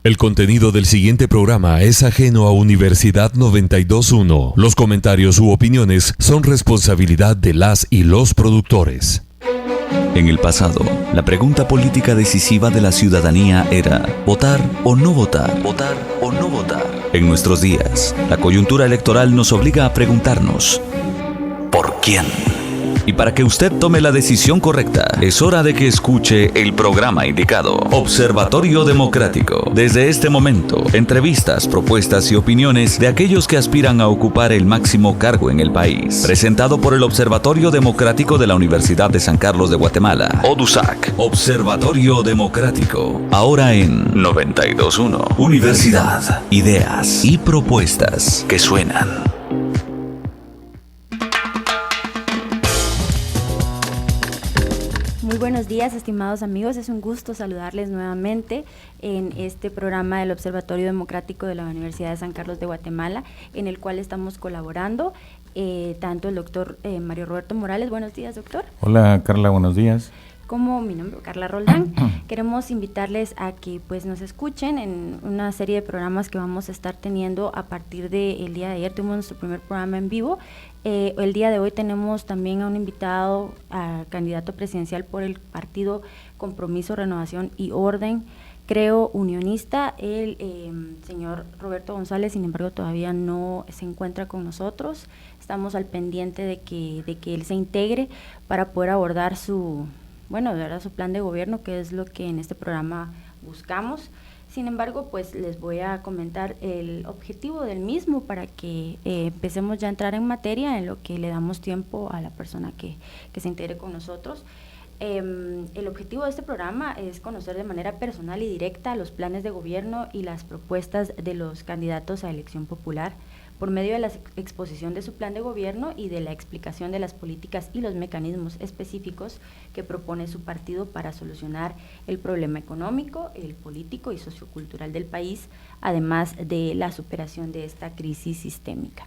El contenido del siguiente programa es ajeno a Universidad 92.1. Los comentarios u opiniones son responsabilidad de las y los productores. En el pasado, la pregunta política decisiva de la ciudadanía era ¿votar o no votar? ¿Votar o no votar? En nuestros días, la coyuntura electoral nos obliga a preguntarnos ¿por quién? Y para que usted tome la decisión correcta, es hora de que escuche el programa indicado. Observatorio Democrático. Desde este momento, entrevistas, propuestas y opiniones de aquellos que aspiran a ocupar el máximo cargo en el país. Presentado por el Observatorio Democrático de la Universidad de San Carlos de Guatemala, ODUSAC. Observatorio Democrático. Ahora en 92.1. Universidad. Ideas y propuestas que suenan. Muy buenos días, estimados amigos. Es un gusto saludarles nuevamente en este programa del Observatorio Democrático de la Universidad de San Carlos de Guatemala, en el cual estamos colaborando tanto el doctor Mario Roberto Morales. Buenos días, doctor. Hola, Carla, buenos días. Como mi nombre, Carla Roldán, queremos invitarles a que pues nos escuchen en una serie de programas que vamos a estar teniendo a partir del día de ayer. Tuvimos nuestro primer programa en vivo. El día de hoy tenemos también a un invitado, a candidato presidencial por el partido Compromiso, Renovación y Orden, creo unionista, el señor Roberto González. Sin embargo, todavía no se encuentra con nosotros. Estamos al pendiente de que él se integre para poder abordar su plan de gobierno, que es lo que en este programa buscamos. Sin embargo, pues les voy a comentar el objetivo del mismo para que empecemos ya a entrar en materia, en lo que le damos tiempo a la persona que se integre con nosotros. El objetivo de este programa es conocer de manera personal y directa los planes de gobierno y las propuestas de los candidatos a elección popular, por medio de la exposición de su plan de gobierno y de la explicación de las políticas y los mecanismos específicos que propone su partido para solucionar el problema económico, el político y sociocultural del país, además de la superación de esta crisis sistémica.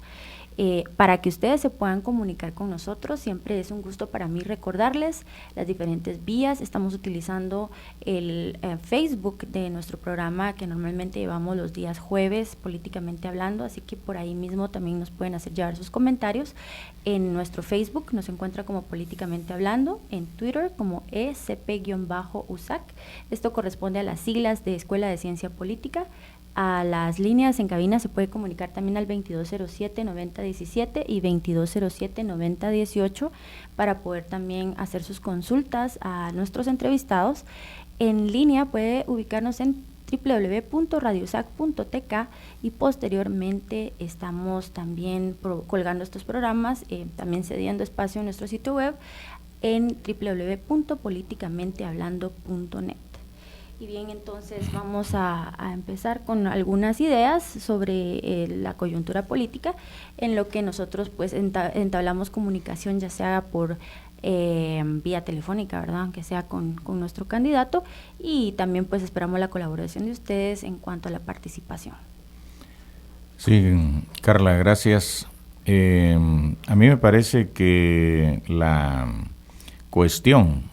Para que ustedes se puedan comunicar con nosotros, siempre es un gusto para mí recordarles las diferentes vías. Estamos utilizando el Facebook de nuestro programa, que normalmente llevamos los días jueves, Políticamente Hablando, así que por ahí mismo también nos pueden hacer llegar sus comentarios. En nuestro Facebook nos encuentra como Políticamente Hablando, en Twitter como ECP-USAC. Esto corresponde a las siglas de Escuela de Ciencia Política. A las líneas en cabina se puede comunicar también al 2207-9017 y 2207-9018 para poder también hacer sus consultas a nuestros entrevistados. En línea puede ubicarnos en www.radiosac.tk y posteriormente estamos también colgando estos programas, también cediendo espacio en nuestro sitio web en www.politicamentehablando.net. Y bien, entonces vamos a empezar con algunas ideas sobre la coyuntura política, en lo que nosotros pues entablamos comunicación, ya sea por vía telefónica, ¿verdad?, aunque sea con nuestro candidato, y también pues esperamos la colaboración de ustedes en cuanto a la participación. Sí, Carla, gracias. A mí me parece que la cuestión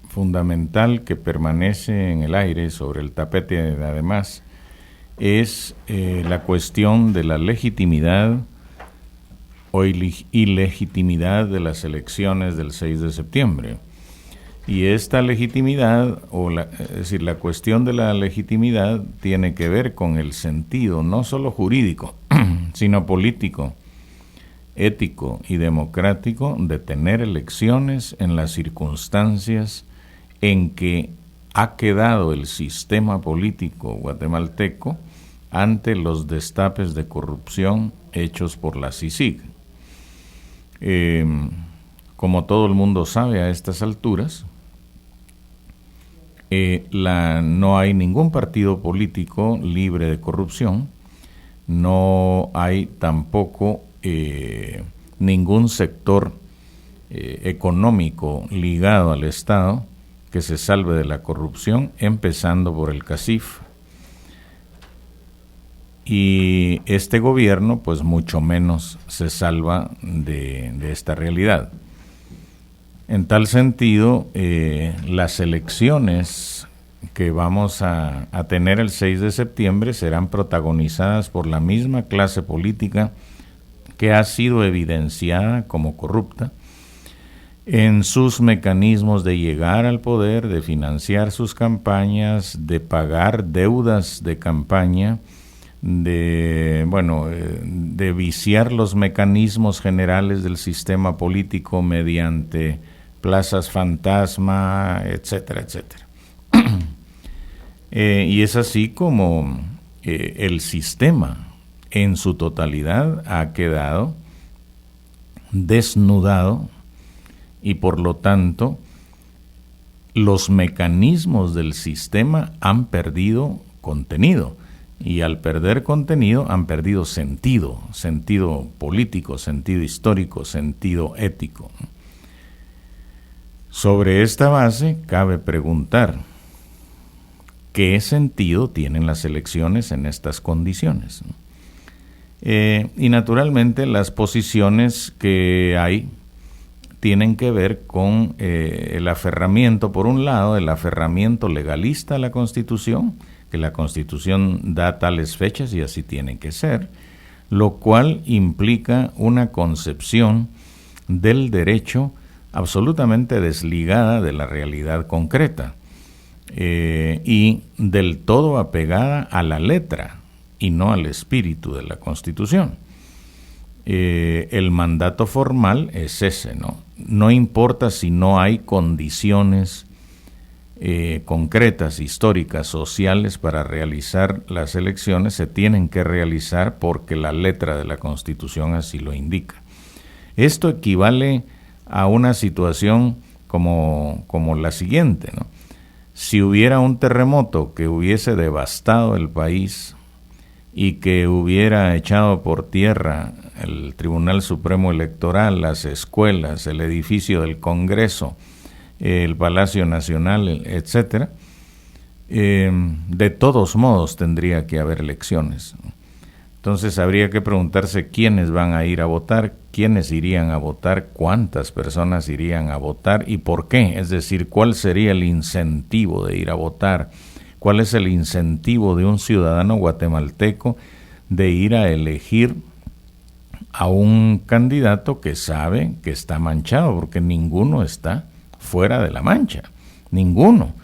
fundamental que permanece en el aire, sobre el tapete además, es la cuestión de la legitimidad o ilegitimidad de las elecciones del 6 de septiembre. Y esta legitimidad, es decir, la cuestión de la legitimidad tiene que ver con el sentido no solo jurídico, sino político, ético y democrático de tener elecciones en las circunstancias en que ha quedado el sistema político guatemalteco ante los destapes de corrupción hechos por la CICIG. Como todo el mundo sabe a estas alturas, no hay ningún partido político libre de corrupción, no hay tampoco ningún sector económico ligado al Estado que se salve de la corrupción, empezando por el CACIF. Y este gobierno, pues mucho menos se salva de esta realidad. En tal sentido, las elecciones que vamos a tener el 6 de septiembre serán protagonizadas por la misma clase política que ha sido evidenciada como corrupta en sus mecanismos de llegar al poder, de financiar sus campañas, de pagar deudas de campaña, de viciar los mecanismos generales del sistema político mediante plazas fantasma, etcétera, etcétera. Y es así como el sistema en su totalidad ha quedado desnudado y por lo tanto los mecanismos del sistema han perdido contenido y al perder contenido han perdido sentido político, sentido histórico, sentido ético. Sobre esta base cabe preguntar ¿qué sentido tienen las elecciones en estas condiciones? Y naturalmente las posiciones que hay tienen que ver con el aferramiento, por un lado, el aferramiento legalista a la Constitución, que la Constitución da tales fechas y así tiene que ser, lo cual implica una concepción del derecho absolutamente desligada de la realidad concreta y del todo apegada a la letra y no al espíritu de la Constitución. El mandato formal es ese, no importa si no hay condiciones concretas, históricas, sociales para realizar las elecciones, se tienen que realizar porque la letra de la Constitución así lo indica. Esto equivale a una situación como la siguiente, ¿no? Si hubiera un terremoto que hubiese devastado el país y que hubiera echado por tierra el Tribunal Supremo Electoral, las escuelas, el edificio del Congreso, el Palacio Nacional, etcétera, de todos modos tendría que haber elecciones. Entonces habría que preguntarse quiénes van a ir a votar, quiénes irían a votar, cuántas personas irían a votar y por qué. Es decir, cuál sería el incentivo de ir a votar, cuál es el incentivo de un ciudadano guatemalteco de ir a elegir a un candidato que sabe que está manchado, porque ninguno está fuera de la mancha, ninguno.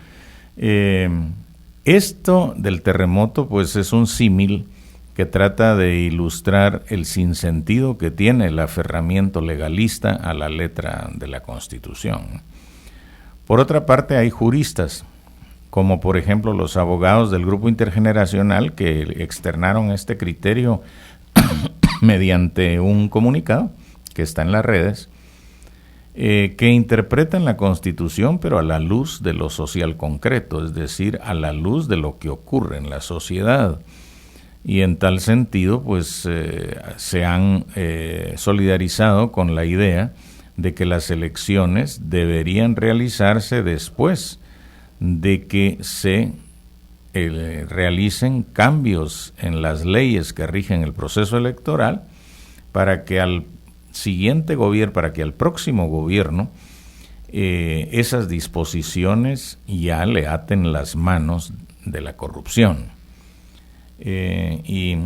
Esto del terremoto pues es un símil que trata de ilustrar el sinsentido que tiene el aferramiento legalista a la letra de la Constitución. Por otra parte, hay juristas, como por ejemplo los abogados del Grupo Intergeneracional, que externaron este criterio mediante un comunicado que está en las redes, que interpretan la Constitución, pero a la luz de lo social concreto, es decir, a la luz de lo que ocurre en la sociedad. Y en tal sentido, pues se han solidarizado con la idea de que las elecciones deberían realizarse después de que se realicen cambios en las leyes que rigen el proceso electoral para que al siguiente gobierno, para que al próximo gobierno esas disposiciones ya le aten las manos de la corrupción. Y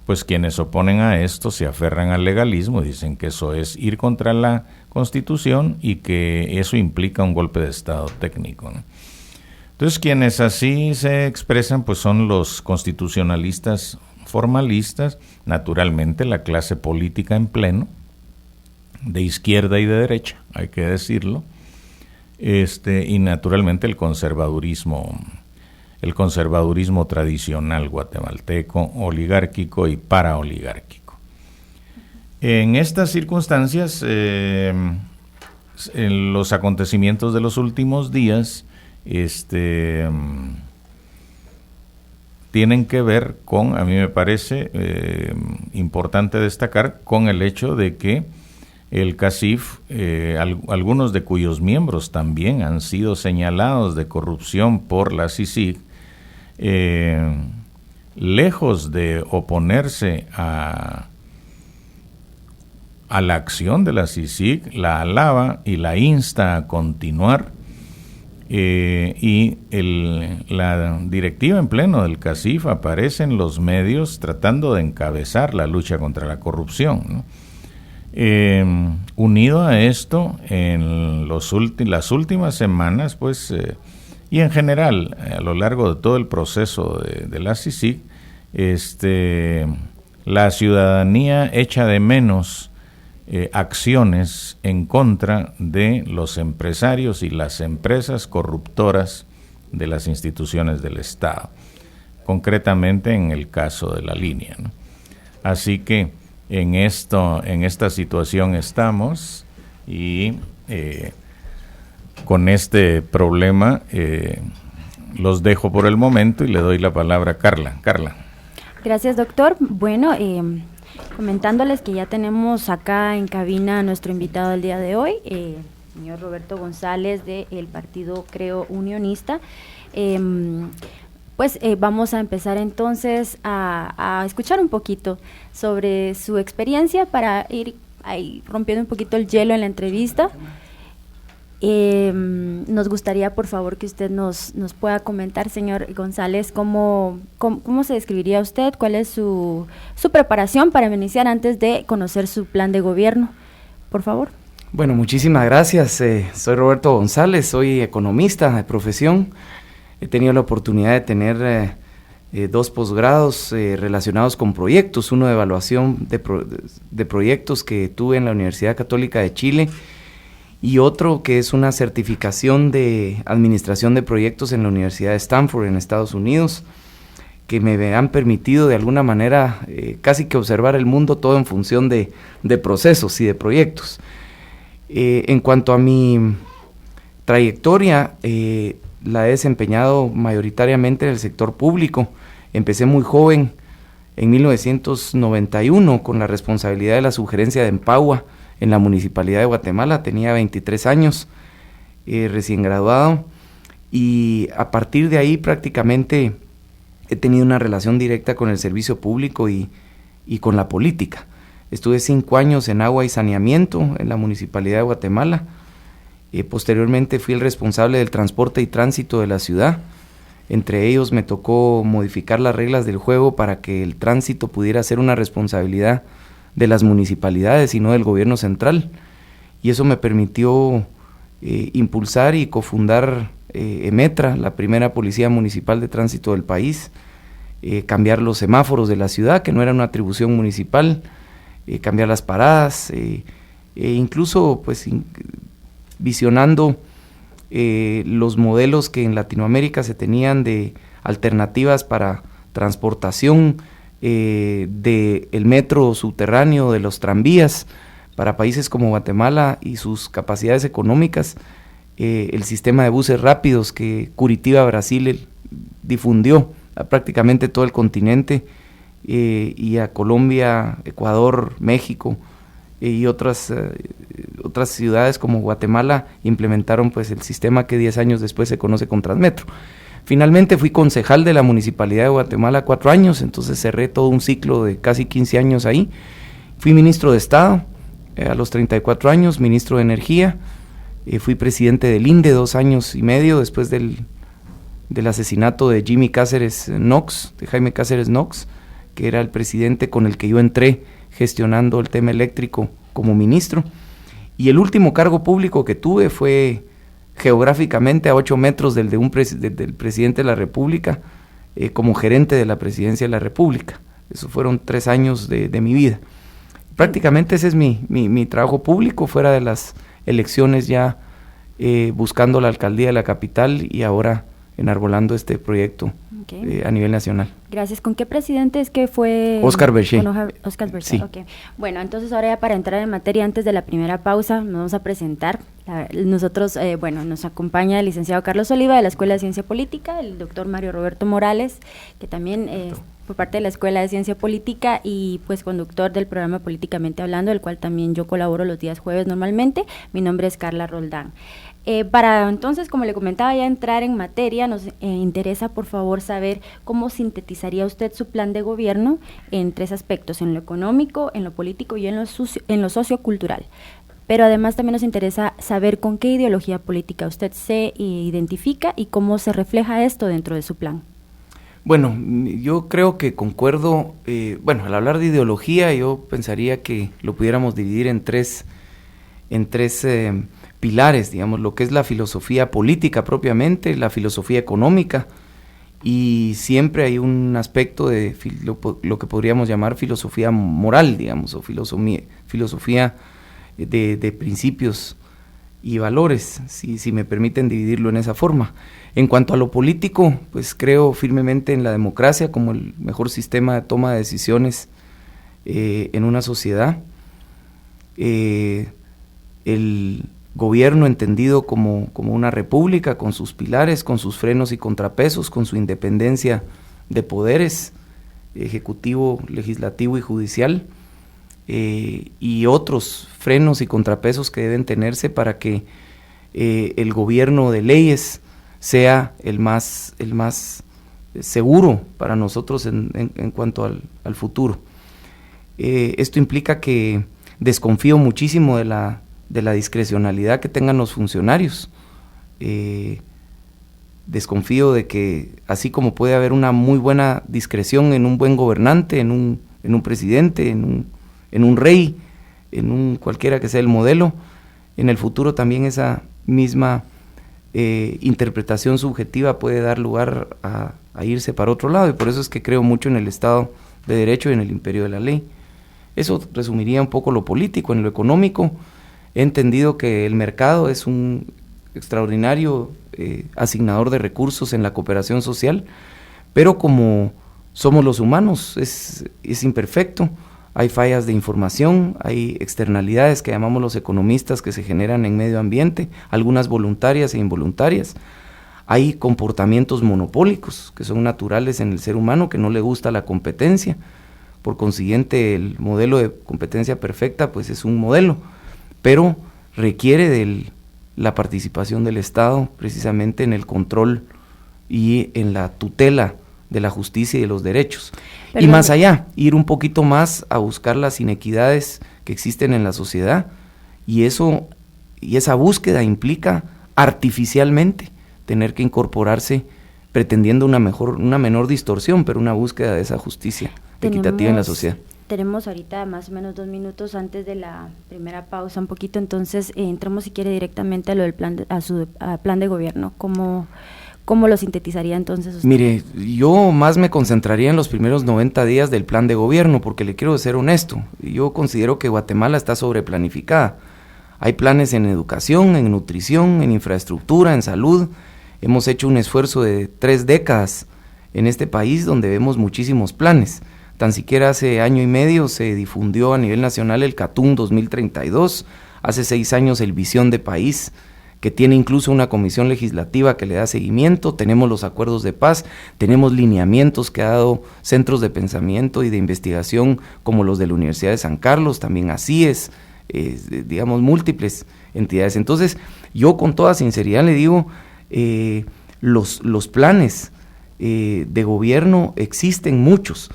pues quienes oponen a esto se aferran al legalismo, dicen que eso es ir contra la Constitución y que eso implica un golpe de Estado técnico, ¿no? Entonces quienes así se expresan pues son los constitucionalistas formalistas, naturalmente la clase política en pleno, de izquierda y de derecha, hay que decirlo, y naturalmente el conservadurismo tradicional guatemalteco, oligárquico y paraoligárquico. En estas circunstancias, en los acontecimientos de los últimos días tienen que ver con, a mí me parece importante destacar, con el hecho de que el CACIF, algunos de cuyos miembros también han sido señalados de corrupción por la CICIG, lejos de oponerse a la acción de la CICIG, la alaba y la insta a continuar y la directiva en pleno del CACIF aparece en los medios tratando de encabezar la lucha contra la corrupción, ¿no? Unido a esto, en las últimas semanas, pues, y en general, a lo largo de todo el proceso de la CICIG, la ciudadanía echa de menos acciones en contra de los empresarios y las empresas corruptoras de las instituciones del Estado, concretamente en el caso de la línea, ¿no? Así que en esta situación estamos, y con este problema los dejo por el momento y le doy la palabra a Carla. Carla. Gracias, doctor. Bueno, comentándoles que ya tenemos acá en cabina a nuestro invitado del día de hoy, señor Roberto González, del partido Creo Unionista. Vamos a empezar entonces a escuchar un poquito sobre su experiencia para ir ahí rompiendo un poquito el hielo en la entrevista. Nos gustaría, por favor, que usted nos pueda comentar, señor González, cómo se describiría usted, cuál es su preparación para iniciar antes de conocer su plan de gobierno, por favor. Bueno, muchísimas gracias. Soy Roberto González, soy economista de profesión. He tenido la oportunidad de tener 2 posgrados relacionados con proyectos, uno de evaluación de proyectos que tuve en la Universidad Católica de Chile, y otro que es una certificación de administración de proyectos en la Universidad de Stanford en Estados Unidos, que me han permitido de alguna manera casi que observar el mundo todo en función de procesos y de proyectos. En cuanto a mi trayectoria, la he desempeñado mayoritariamente en el sector público. Empecé muy joven, en 1991, con la responsabilidad de la sugerencia de Empagua en la Municipalidad de Guatemala. Tenía 23 años, recién graduado, y a partir de ahí prácticamente he tenido una relación directa con el servicio público y con la política. Estuve 5 años en agua y saneamiento en la Municipalidad de Guatemala. Posteriormente fui el responsable del transporte y tránsito de la ciudad. Entre ellos me tocó modificar las reglas del juego para que el tránsito pudiera ser una responsabilidad de las municipalidades y no del gobierno central. Y eso me permitió impulsar y cofundar EMETRA, la primera policía municipal de tránsito del país, cambiar los semáforos de la ciudad, que no era una atribución municipal, cambiar las paradas, incluso pues visionando los modelos que en Latinoamérica se tenían de alternativas para transportación del metro subterráneo, de los tranvías, para países como Guatemala y sus capacidades económicas, el sistema de buses rápidos que Curitiba, Brasil, difundió a prácticamente todo el continente, y a Colombia, Ecuador, México, y otras ciudades como Guatemala implementaron pues el sistema que 10 años después se conoce como Transmetro. Finalmente fui concejal de la Municipalidad de Guatemala 4 años, entonces cerré todo un ciclo de casi 15 años ahí. Fui ministro de Estado a los 34 años, ministro de Energía, fui presidente del INDE 2 años y medio después del asesinato de Jaime Cáceres Knox, que era el presidente con el que yo entré gestionando el tema eléctrico como ministro. Y el último cargo público que tuve fue geográficamente a 8 metros del presidente de la República, como gerente de la presidencia de la República. Esos fueron 3 años de mi vida. Prácticamente ese es mi trabajo público, fuera de las elecciones, ya buscando la alcaldía de la capital y ahora enarbolando este proyecto a nivel nacional. Gracias. ¿Con qué presidente es que fue? Óscar Berché. Óscar Berché, sí. Okay. Bueno, entonces ahora ya para entrar en materia, antes de la primera pausa, nos vamos a presentar. Nosotros, nos acompaña el licenciado Carlos Oliva de la Escuela de Ciencia Política, el doctor Mario Roberto Morales, que también por parte de la Escuela de Ciencia Política y pues conductor del programa Políticamente Hablando, del cual también yo colaboro los días jueves normalmente. Mi nombre es Carla Roldán. Para entonces, como le comentaba, ya entrar en materia, nos interesa por favor saber cómo sintetizaría usted su plan de gobierno en 3 aspectos: en lo económico, en lo político y en lo sociocultural. pero además también nos interesa saber con qué ideología política usted se identifica y cómo se refleja esto dentro de su plan. Bueno, yo creo que concuerdo, al hablar de ideología yo pensaría que lo pudiéramos dividir en tres pilares, digamos, lo que es la filosofía política propiamente, la filosofía económica, y siempre hay un aspecto de lo que podríamos llamar filosofía moral, digamos, o filosofía de principios y valores, si me permiten dividirlo en esa forma. En cuanto a lo político, pues creo firmemente en la democracia como el mejor sistema de toma de decisiones en una sociedad. El gobierno entendido como una república, con sus pilares, con sus frenos y contrapesos, con su independencia de poderes, ejecutivo, legislativo y judicial, y otros frenos y contrapesos que deben tenerse para que el gobierno de leyes sea el más seguro para nosotros en cuanto al futuro. Esto implica que desconfío muchísimo de la discrecionalidad que tengan los funcionarios. Desconfío de que, así como puede haber una muy buena discreción en un buen gobernante, en un presidente, en un rey, cualquiera que sea el modelo, en el futuro también esa misma interpretación subjetiva puede dar lugar a irse para otro lado, y por eso es que creo mucho en el Estado de Derecho y en el imperio de la ley. Eso resumiría un poco lo político. En lo económico, he entendido que el mercado es un extraordinario asignador de recursos en la cooperación social, pero como somos los humanos, es imperfecto, hay fallas de información, hay externalidades que llamamos los economistas que se generan en medio ambiente, algunas voluntarias e involuntarias, hay comportamientos monopólicos que son naturales en el ser humano, que no le gusta la competencia. Por consiguiente, el modelo de competencia perfecta pues es un modelo, pero requiere de la participación del Estado precisamente en el control y en la tutela de la justicia y de los derechos. Y más allá, ir un poquito más a buscar las inequidades que existen en la sociedad, y esa búsqueda implica artificialmente tener que incorporarse pretendiendo una menor distorsión, pero una búsqueda de esa justicia equitativa en la sociedad. Tenemos ahorita más o menos 2 minutos antes de la primera pausa, un poquito, entonces entremos si quiere directamente a lo del plan de gobierno. ¿Cómo lo sintetizaría entonces usted? Mire, yo más me concentraría en los primeros 90 días del plan de gobierno, porque le quiero ser honesto, yo considero que Guatemala está sobreplanificada. Hay planes en educación, en nutrición, en infraestructura, en salud. Hemos hecho un esfuerzo de 3 décadas en este país donde vemos muchísimos planes. Tan siquiera hace año y medio se difundió a nivel nacional el CATUM 2032, hace 6 años el Visión de País, que tiene incluso una comisión legislativa que le da seguimiento, tenemos los acuerdos de paz, tenemos lineamientos que ha dado centros de pensamiento y de investigación como los de la Universidad de San Carlos, también así es, digamos, múltiples entidades. Entonces, yo con toda sinceridad le digo, los planes de gobierno existen muchos.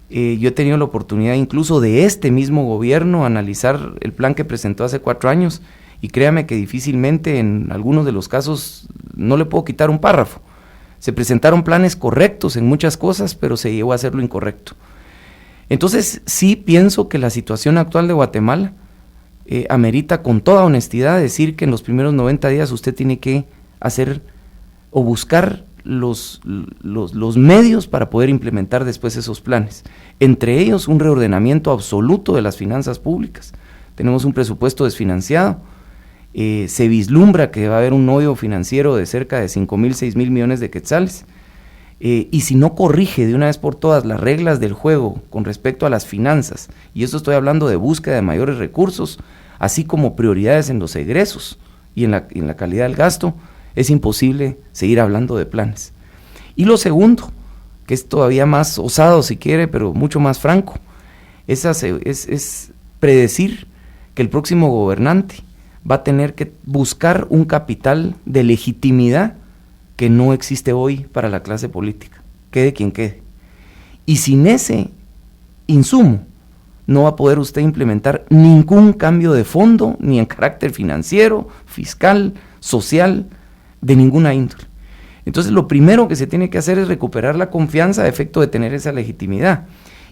Yo he tenido la oportunidad incluso de este mismo gobierno analizar el plan que presentó hace 4 años, y créame que difícilmente en algunos de los casos no le puedo quitar un párrafo. Se presentaron planes correctos en muchas cosas, pero se llegó a hacer lo incorrecto. Entonces sí pienso que la situación actual de Guatemala amerita con toda honestidad decir que en los primeros 90 días usted tiene que hacer o buscar los medios para poder implementar después esos planes, entre ellos un reordenamiento absoluto de las finanzas públicas. Tenemos un presupuesto desfinanciado, se vislumbra que va a haber un hoyo financiero de cerca de 5,000, 6,000 millones de quetzales, y si no corrige de una vez por todas las reglas del juego con respecto a las finanzas, y esto estoy hablando de búsqueda de mayores recursos, así como prioridades en los egresos y en la calidad del gasto, es imposible seguir hablando de planes. Y lo segundo, que es todavía más osado si quiere, pero mucho más franco, es predecir que el próximo gobernante va a tener que buscar un capital de legitimidad que no existe hoy para la clase política, quede quien quede. Y sin ese insumo, no va a poder usted implementar ningún cambio de fondo, ni en carácter financiero, fiscal, social, de ninguna índole. Entonces lo primero que se tiene que hacer es recuperar la confianza a efecto de tener esa legitimidad.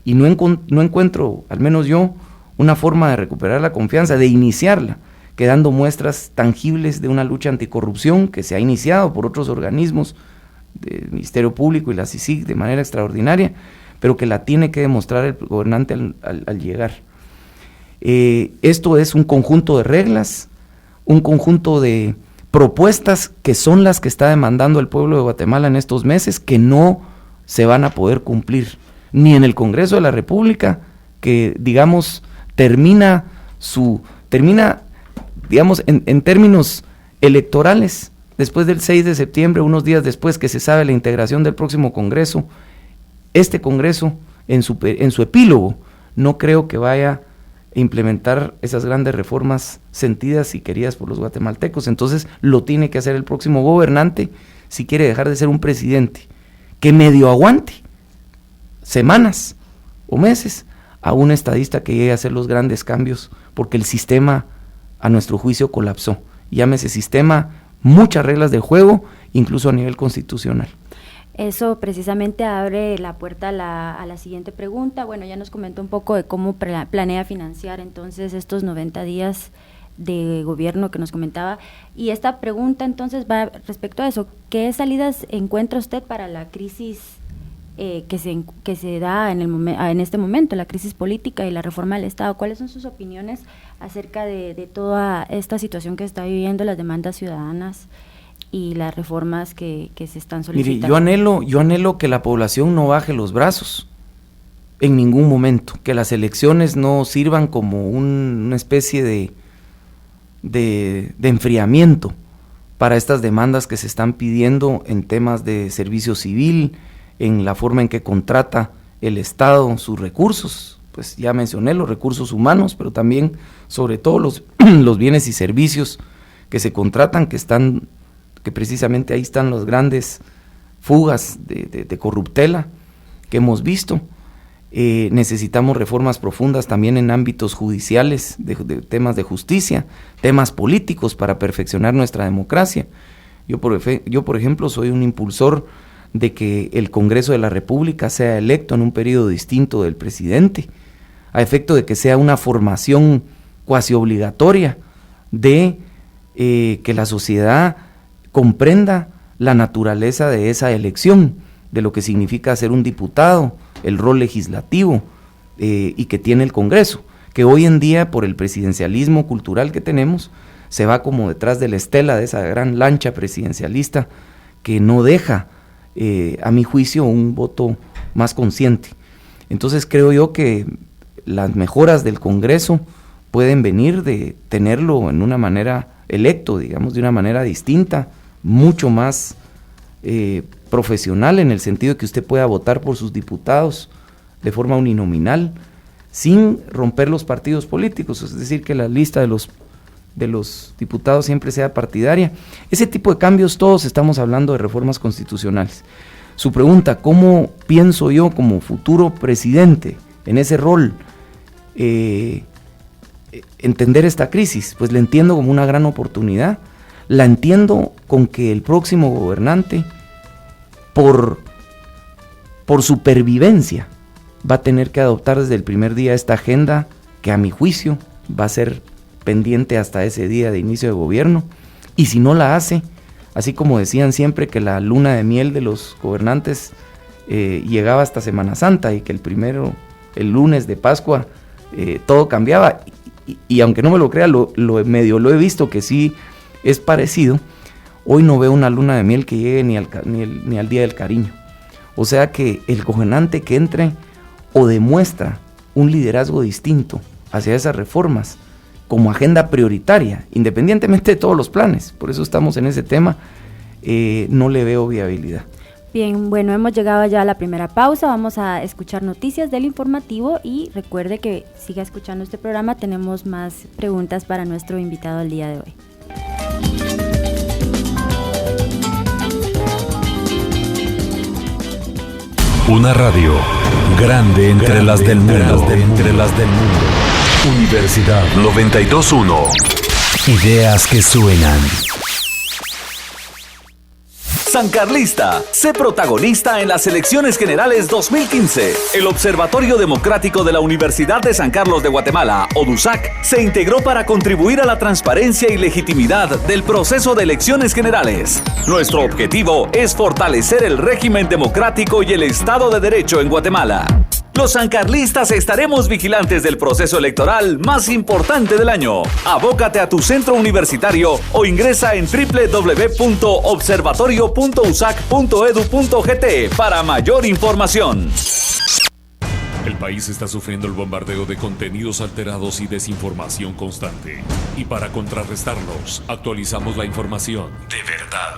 Y no encuentro, al menos yo, una forma de recuperar la confianza, de iniciarla, quedando muestras tangibles de una lucha anticorrupción que se ha iniciado por otros organismos del Ministerio Público y la CICIG de manera extraordinaria, pero que la tiene que demostrar el gobernante al llegar. Esto es un conjunto de reglas, un conjunto de propuestas que son las que está demandando el pueblo de Guatemala en estos meses, que no se van a poder cumplir, ni en el Congreso de la República, que digamos termina digamos en términos electorales, después del 6 de septiembre, unos días después que se sabe la integración del próximo Congreso. Este Congreso, en su epílogo, no creo que vaya a implementar esas grandes reformas sentidas y queridas por los guatemaltecos. Entonces lo tiene que hacer el próximo gobernante si quiere dejar de ser un presidente que medio aguante semanas o meses a un estadista que llegue a hacer los grandes cambios, porque el sistema, a nuestro juicio, colapsó. Llámese sistema, muchas reglas de juego, incluso a nivel constitucional. Eso precisamente abre la puerta a la siguiente pregunta. Bueno, ya nos comentó un poco de cómo planea financiar entonces estos 90 días de gobierno que nos comentaba. Y esta pregunta entonces va respecto a eso. ¿Qué salidas encuentra usted para la crisis que se da en este momento, la crisis política y la reforma del Estado? ¿Cuáles son sus opiniones acerca de toda esta situación que está viviendo, las demandas ciudadanas y las reformas que se están solicitando? Mire, yo anhelo que la población no baje los brazos en ningún momento, que las elecciones no sirvan como una especie de enfriamiento para estas demandas que se están pidiendo en temas de servicio civil, en la forma en que contrata el Estado sus recursos. Pues ya mencioné los recursos humanos, pero también sobre todo los bienes y servicios que se contratan, que precisamente ahí están las grandes fugas de corruptela que hemos visto. Necesitamos reformas profundas también en ámbitos judiciales, de temas de justicia, temas políticos para perfeccionar nuestra democracia. Yo por ejemplo, soy un impulsor de que el Congreso de la República sea electo en un periodo distinto del presidente, a efecto de que sea una formación cuasi obligatoria de que la sociedad comprenda la naturaleza de esa elección, de lo que significa ser un diputado, el rol legislativo y que tiene el Congreso, que hoy en día por el presidencialismo cultural que tenemos, se va como detrás de la estela de esa gran lancha presidencialista que no deja, a mi juicio, un voto más consciente. Entonces creo yo que las mejoras del Congreso pueden venir de tenerlo en una manera electo, digamos, de una manera distinta, mucho más profesional, en el sentido de que usted pueda votar por sus diputados de forma uninominal, sin romper los partidos políticos, es decir, que la lista de los diputados siempre sea partidaria. Ese tipo de cambios, todos estamos hablando de reformas constitucionales. Su pregunta, ¿cómo pienso yo como futuro presidente en ese rol entender esta crisis? Pues la entiendo como una gran oportunidad. La entiendo con que el próximo gobernante, por supervivencia, va a tener que adoptar desde el primer día esta agenda que a mi juicio va a ser pendiente hasta ese día de inicio de gobierno, y si no la hace, así como decían siempre que la luna de miel de los gobernantes llegaba hasta Semana Santa y que el lunes de Pascua todo cambiaba, y aunque no me lo crea, medio lo he visto que sí es parecido. Hoy no veo una luna de miel que llegue ni al Día del Cariño. O sea que el gobernante que entre o demuestra un liderazgo distinto hacia esas reformas como agenda prioritaria, independientemente de todos los planes, por eso estamos en ese tema, no le veo viabilidad. Bien, bueno, hemos llegado ya a la primera pausa, vamos a escuchar noticias del informativo y recuerde que siga escuchando este programa, tenemos más preguntas para nuestro invitado el día de hoy. Una radio Grande entre las del mundo. Universidad 921. Ideas que suenan. Sancarlista, sé protagonista en las elecciones generales 2015. El Observatorio Democrático de la Universidad de San Carlos de Guatemala, ODUSAC, se integró para contribuir a la transparencia y legitimidad del proceso de elecciones generales. Nuestro objetivo es fortalecer el régimen democrático y el Estado de Derecho en Guatemala. Los sancarlistas estaremos vigilantes del proceso electoral más importante del año. Abócate a tu centro universitario o ingresa en www.observatorio.usac.edu.gt para mayor información. El país está sufriendo el bombardeo de contenidos alterados y desinformación constante. Y para contrarrestarlos, actualizamos la información de verdad.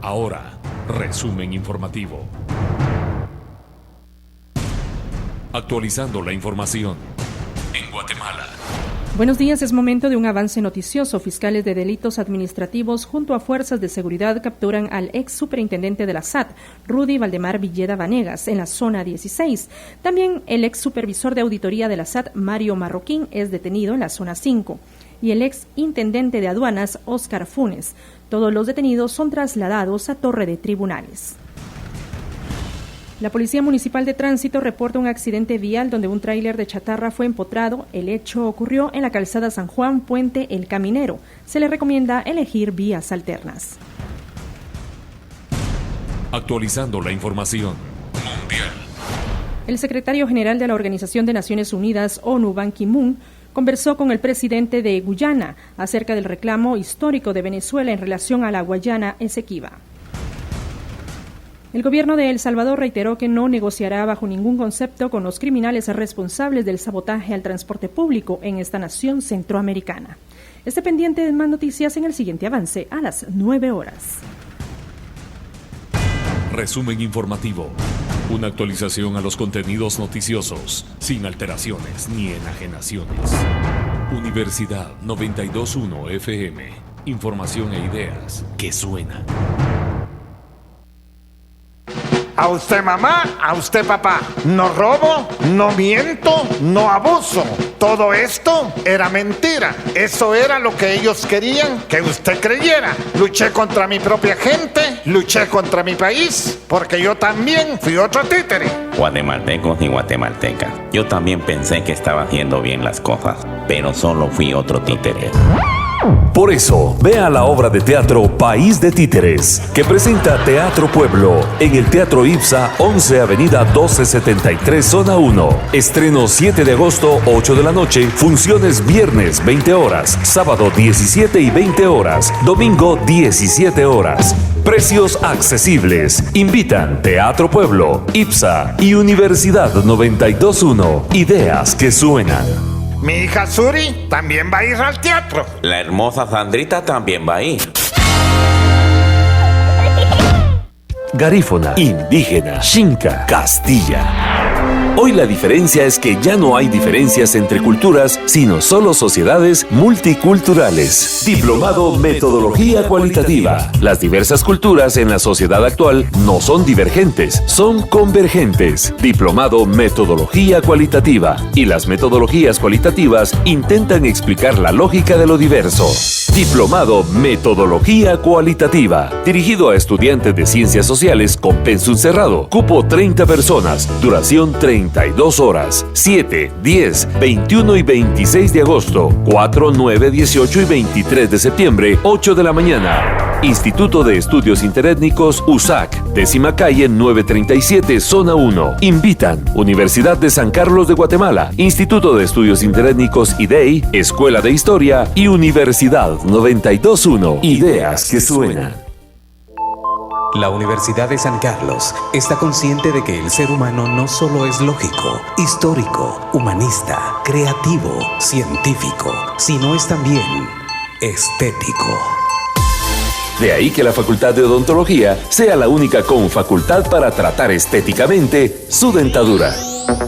Ahora, resumen informativo. Actualizando la información en Guatemala. Buenos días, es momento de un avance noticioso. Fiscales de delitos administrativos junto a fuerzas de seguridad capturan al ex superintendente de la SAT, Rudy Valdemar Villeda Vanegas, en la zona 16. También el ex supervisor de auditoría de la SAT, Mario Marroquín, es detenido en la zona 5. Y el ex intendente de aduanas, Óscar Funes. Todos los detenidos son trasladados a Torre de Tribunales. La Policía Municipal de Tránsito reporta un accidente vial donde un tráiler de chatarra fue empotrado. El hecho ocurrió en la calzada San Juan, Puente El Caminero. Se le recomienda elegir vías alternas. Actualizando la información mundial. El secretario general de la Organización de Naciones Unidas, ONU, Ban Ki-moon, conversó con el presidente de Guyana acerca del reclamo histórico de Venezuela en relación a la Guayana Esequiba. El gobierno de El Salvador reiteró que no negociará bajo ningún concepto con los criminales responsables del sabotaje al transporte público en esta nación centroamericana. Esté pendiente de más noticias en el siguiente avance a las 9 horas. Resumen informativo. Una actualización a los contenidos noticiosos, sin alteraciones ni enajenaciones. Universidad 921 FM. Información e ideas que suenan. A usted mamá, a usted papá. No robo, no miento, no abuso. Todo esto era mentira. Eso era lo que ellos querían que usted creyera. Luché contra mi propia gente, luché contra mi país, porque yo también fui otro títere. Guatemaltecos y guatemaltecas, yo también pensé que estaba haciendo bien las cosas, pero solo fui otro títere. Por eso, vea la obra de teatro País de Títeres, que presenta Teatro Pueblo en el Teatro IPSA, 11 Avenida 1273, Zona 1. Estreno 7 de agosto, 8 de la noche. Funciones viernes, 20 horas. Sábado, 17 y 20 horas. Domingo, 17 horas. Precios accesibles. Invitan Teatro Pueblo, IPSA y Universidad 921. Ideas que suenan. Mi hija Suri también va a ir al teatro. La hermosa Sandrita también va a ir. Garífona, indígena, xinca, Castilla. Hoy la diferencia es que ya no hay diferencias entre culturas, sino solo sociedades multiculturales. Diplomado Metodología Cualitativa. Las diversas culturas en la sociedad actual no son divergentes, son convergentes. Diplomado Metodología Cualitativa. Y las metodologías cualitativas intentan explicar la lógica de lo diverso. Diplomado Metodología Cualitativa. Dirigido a estudiantes de ciencias sociales con pensum cerrado. Cupo 30 personas. Duración 32 horas. 7, 10, 21 y 26 de agosto. 4, 9, 18 y 23 de septiembre, 8 de la mañana. Instituto de Estudios Interétnicos USAC. 10ª calle 937, Zona 1. Invitan Universidad de San Carlos de Guatemala, Instituto de Estudios Interétnicos IDEI, Escuela de Historia y Universidad 921. Ideas que suenan. La Universidad de San Carlos está consciente de que el ser humano no solo es lógico, histórico, humanista, creativo, científico, sino es también estético. De ahí que la Facultad de Odontología sea la única con facultad para tratar estéticamente su dentadura.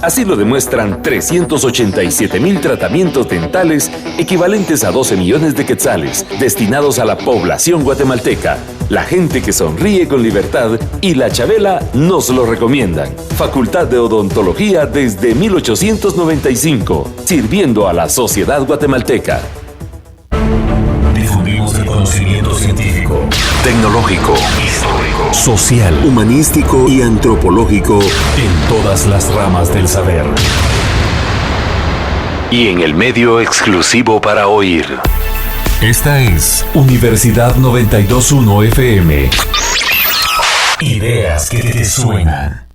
Así lo demuestran 387,000 tratamientos dentales equivalentes a 12 millones de quetzales destinados a la población guatemalteca. La gente que sonríe con libertad y la Chabela nos lo recomiendan. Facultad de Odontología desde 1895, sirviendo a la sociedad guatemalteca. Difundimos el conocimiento científico, tecnológico, histórico, social, humanístico y antropológico en todas las ramas del saber. Y en el medio exclusivo para oír. Esta es Universidad 92.1 FM. Ideas que te suenan.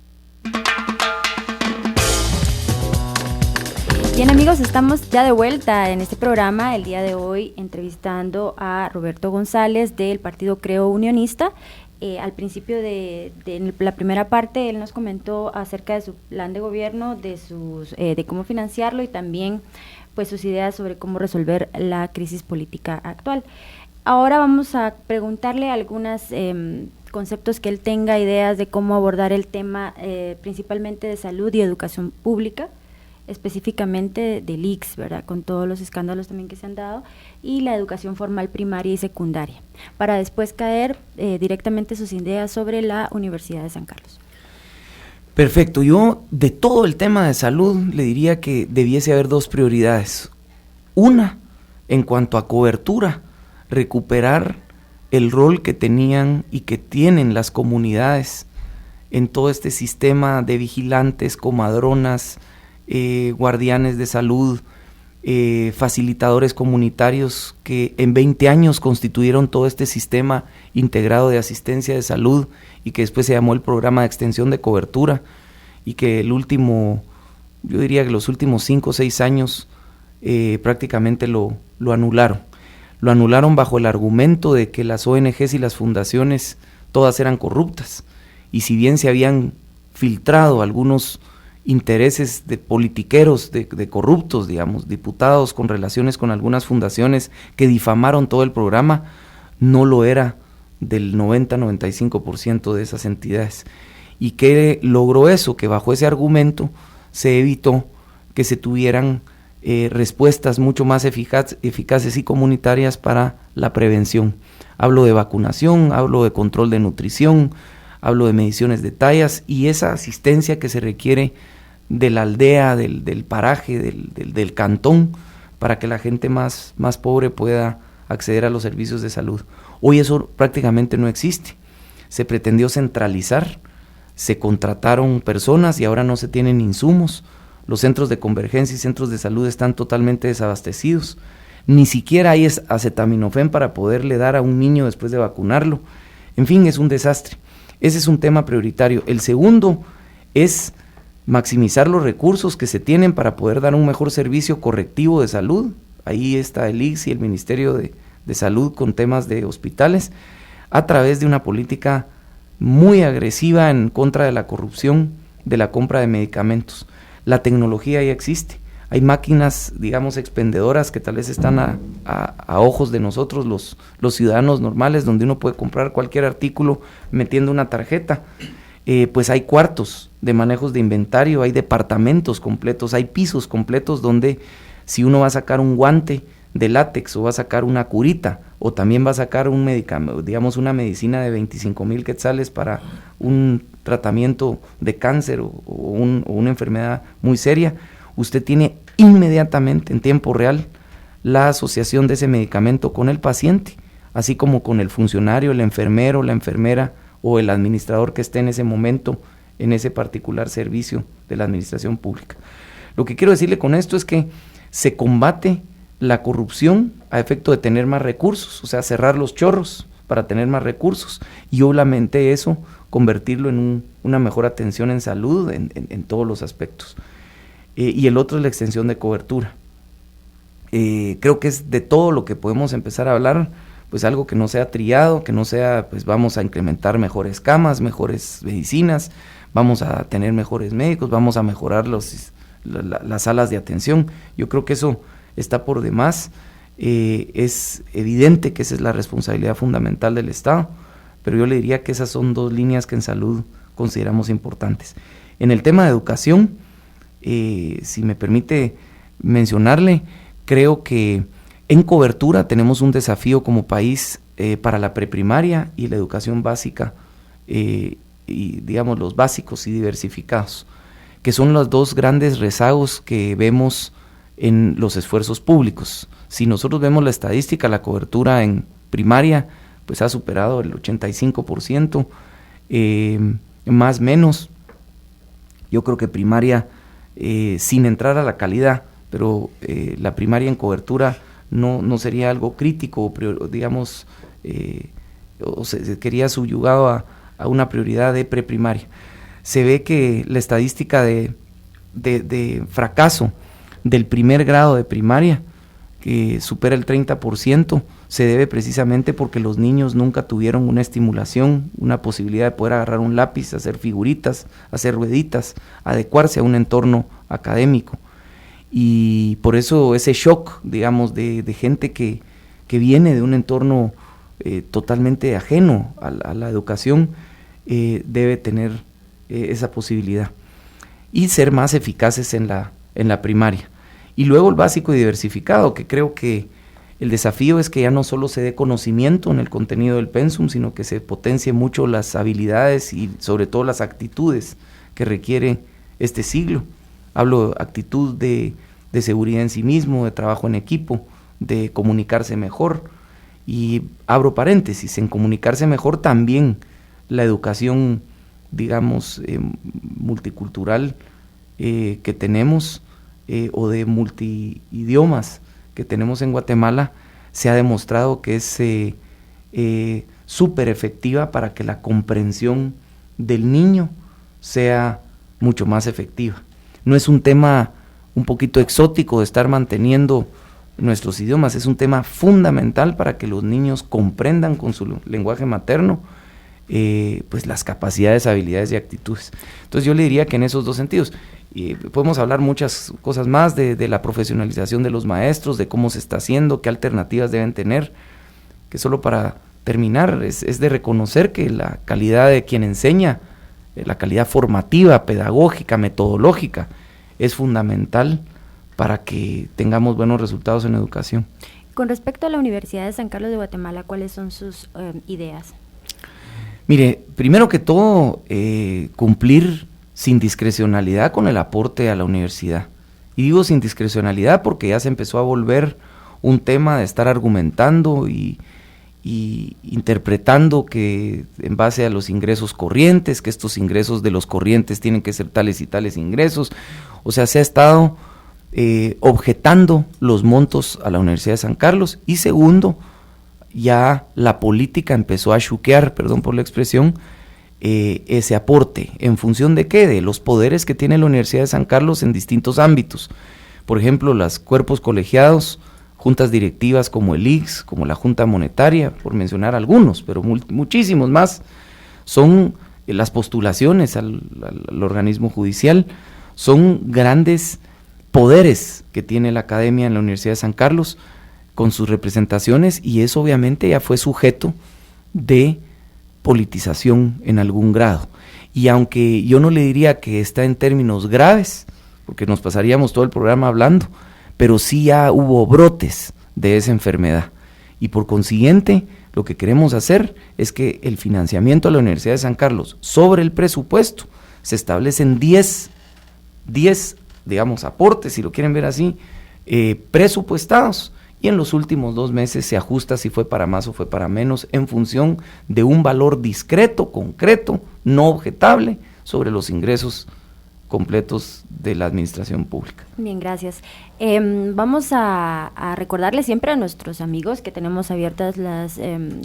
Bien, amigos, estamos ya de vuelta en este programa el día de hoy entrevistando a Roberto González del Partido Creo Unionista. Al principio de la primera parte él nos comentó acerca de su plan de gobierno, de cómo financiarlo y también pues sus ideas sobre cómo resolver la crisis política actual. Ahora vamos a preguntarle algunos conceptos que él tenga, ideas de cómo abordar el tema principalmente de salud y educación pública, específicamente del ICS, ¿verdad? Con todos los escándalos también que se han dado, y la educación formal primaria y secundaria, para después caer directamente sus ideas sobre la Universidad de San Carlos. Perfecto, yo de todo el tema de salud le diría que debiese haber dos prioridades. Una, en cuanto a cobertura, recuperar el rol que tenían y que tienen las comunidades en todo este sistema de vigilantes, comadronas, guardianes de salud, facilitadores comunitarios que en 20 años constituyeron todo este sistema integrado de asistencia de salud y que después se llamó el programa de extensión de cobertura y que yo diría que los últimos 5 o 6 años prácticamente lo anularon. Lo anularon bajo el argumento de que las ONGs y las fundaciones todas eran corruptas, y si bien se habían filtrado algunos intereses de politiqueros, de corruptos, digamos, diputados con relaciones con algunas fundaciones que difamaron todo el programa, no lo era del 90-95% de esas entidades. ¿Y qué logró eso? Que bajo ese argumento se evitó que se tuvieran respuestas mucho más eficaces y comunitarias para la prevención. Hablo de vacunación, hablo de control de nutrición, hablo de mediciones de tallas y esa asistencia que se requiere de la aldea, del paraje, del cantón, para que la gente más pobre pueda acceder a los servicios de salud. Hoy eso prácticamente no existe. Se pretendió centralizar, se contrataron personas y ahora no se tienen insumos. Los centros de convergencia y centros de salud están totalmente desabastecidos. Ni siquiera hay acetaminofén para poderle dar a un niño después de vacunarlo. En fin, es un desastre. Ese es un tema prioritario. El segundo es maximizar los recursos que se tienen para poder dar un mejor servicio correctivo de salud. Ahí está el ICS y el Ministerio de Salud con temas de hospitales, a través de una política muy agresiva en contra de la corrupción de la compra de medicamentos. La tecnología ya existe. Hay máquinas, digamos, expendedoras que tal vez están a ojos de nosotros, los ciudadanos normales, donde uno puede comprar cualquier artículo metiendo una tarjeta. Pues hay cuartos de manejos de inventario, hay departamentos completos, hay pisos completos donde si uno va a sacar un guante de látex o va a sacar una curita o también va a sacar un medicamento, digamos una medicina de 25,000 quetzales para un tratamiento de cáncer o una enfermedad muy seria, usted tiene inmediatamente en tiempo real la asociación de ese medicamento con el paciente, así como con el funcionario, el enfermero, la enfermera o el administrador que esté en ese momento en ese particular servicio de la administración pública. Lo que quiero decirle con esto es que se combate la corrupción a efecto de tener más recursos, o sea, cerrar los chorros para tener más recursos y obviamente eso convertirlo en una mejor atención en salud en todos los aspectos. Y el otro es la extensión de cobertura. Creo que es de todo lo que podemos empezar a hablar, pues algo que no sea trillado, que no sea, pues vamos a incrementar mejores camas, mejores medicinas, vamos a tener mejores médicos, vamos a mejorar las salas de atención. Yo creo que eso está por demás. Es evidente que esa es la responsabilidad fundamental del Estado, pero yo le diría que esas son dos líneas que en salud consideramos importantes. En el tema de educación, si me permite mencionarle, creo que en cobertura tenemos un desafío como país para la preprimaria y la educación básica, y digamos los básicos y diversificados, que son los dos grandes rezagos que vemos en los esfuerzos públicos. Si nosotros vemos la estadística, la cobertura en primaria pues ha superado el 85%, más o menos. Yo creo que primaria, sin entrar a la calidad, pero la primaria en cobertura no sería algo crítico, digamos, o se quería subyugado a una prioridad de preprimaria. Se ve que la estadística de fracaso del primer grado de primaria, que supera el 30%, se debe precisamente porque los niños nunca tuvieron una estimulación, una posibilidad de poder agarrar un lápiz, hacer figuritas, hacer rueditas, adecuarse a un entorno académico. Y por eso ese shock, digamos, de gente que viene de un entorno totalmente ajeno a la educación, debe tener esa posibilidad y ser más eficaces en la primaria. Y luego el básico y diversificado, que creo que el desafío es que ya no solo se dé conocimiento en el contenido del pensum, sino que se potencie mucho las habilidades y sobre todo las actitudes que requiere este siglo. Hablo de actitud de seguridad en sí mismo, de trabajo en equipo, de comunicarse mejor. Y abro paréntesis, en comunicarse mejor también la educación, digamos, multicultural que tenemos, o de multiidiomas que tenemos en Guatemala, se ha demostrado que es súper efectiva para que la comprensión del niño sea mucho más efectiva. No es un tema un poquito exótico de estar manteniendo nuestros idiomas, es un tema fundamental para que los niños comprendan con su lenguaje materno pues las capacidades, habilidades y actitudes. Entonces yo le diría que en esos dos sentidos, podemos hablar muchas cosas más de la profesionalización de los maestros, de cómo se está haciendo, qué alternativas deben tener, que solo para terminar es de reconocer que la calidad de quien enseña, la calidad formativa, pedagógica, metodológica, es fundamental para que tengamos buenos resultados en educación. Con respecto a la Universidad de San Carlos de Guatemala, ¿cuáles son sus ideas? Mire, primero que todo, cumplir sin discrecionalidad con el aporte a la universidad. Y digo sin discrecionalidad porque ya se empezó a volver un tema de estar argumentando y interpretando que en base a los ingresos corrientes, que estos ingresos de los corrientes tienen que ser tales y tales ingresos. O sea, se ha estado objetando los montos a la Universidad de San Carlos. Y segundo, ya la política empezó a chuquear, perdón por la expresión, ese aporte. ¿En función de qué? De los poderes que tiene la Universidad de San Carlos en distintos ámbitos. Por ejemplo, los cuerpos colegiados, juntas directivas como el ICS, como la Junta Monetaria, por mencionar algunos, pero muchísimos más, son las postulaciones al organismo judicial, son grandes poderes que tiene la academia en la Universidad de San Carlos con sus representaciones, y eso obviamente ya fue sujeto de politización en algún grado. Y aunque yo no le diría que está en términos graves, porque nos pasaríamos todo el programa hablando, pero sí ya hubo brotes de esa enfermedad. Y por consiguiente, lo que queremos hacer es que el financiamiento a la Universidad de San Carlos sobre el presupuesto se establecen 10, digamos, aportes, si lo quieren ver así, presupuestados, y en los últimos 2 meses se ajusta si fue para más o fue para menos en función de un valor discreto, concreto, no objetable sobre los ingresos completos de la administración pública. Bien, gracias. Vamos a recordarles siempre a nuestros amigos que tenemos abiertas las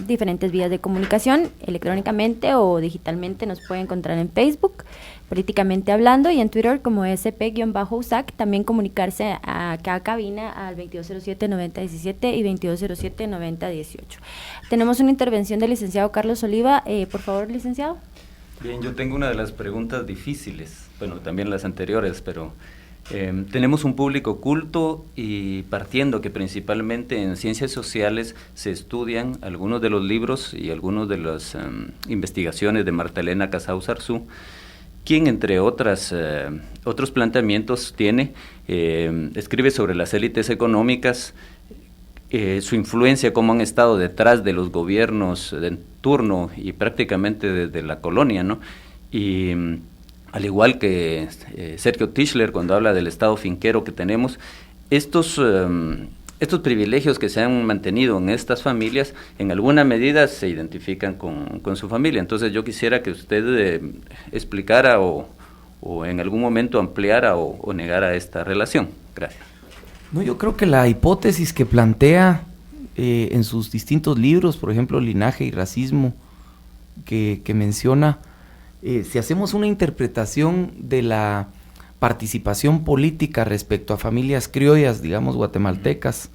diferentes vías de comunicación, electrónicamente o digitalmente. Nos pueden encontrar en Facebook, Políticamente Hablando, y en Twitter como SP-USAC. También comunicarse acá a cabina al 2207-9017 y 2207-9018. Tenemos una intervención del licenciado Carlos Oliva. Por favor, licenciado. Bien, yo tengo una de las preguntas difíciles, bueno, también las anteriores, pero tenemos un público culto, y partiendo que principalmente en ciencias sociales se estudian algunos de los libros y algunos de las investigaciones de Marta Elena Casau Zarzú, quien entre otros planteamientos escribe sobre las élites económicas, su influencia, cómo han estado detrás de los gobiernos de turno y prácticamente desde la colonia, ¿no? Y al igual que Sergio Tischler, cuando habla del estado finquero que tenemos, estos privilegios que se han mantenido en estas familias, en alguna medida se identifican con su familia. Entonces yo quisiera que usted explicara o en algún momento ampliara o negara esta relación. Gracias. No, yo creo que la hipótesis que plantea en sus distintos libros, por ejemplo, Linaje y Racismo, que menciona, si hacemos una interpretación de la participación política respecto a familias criollas, digamos guatemaltecas,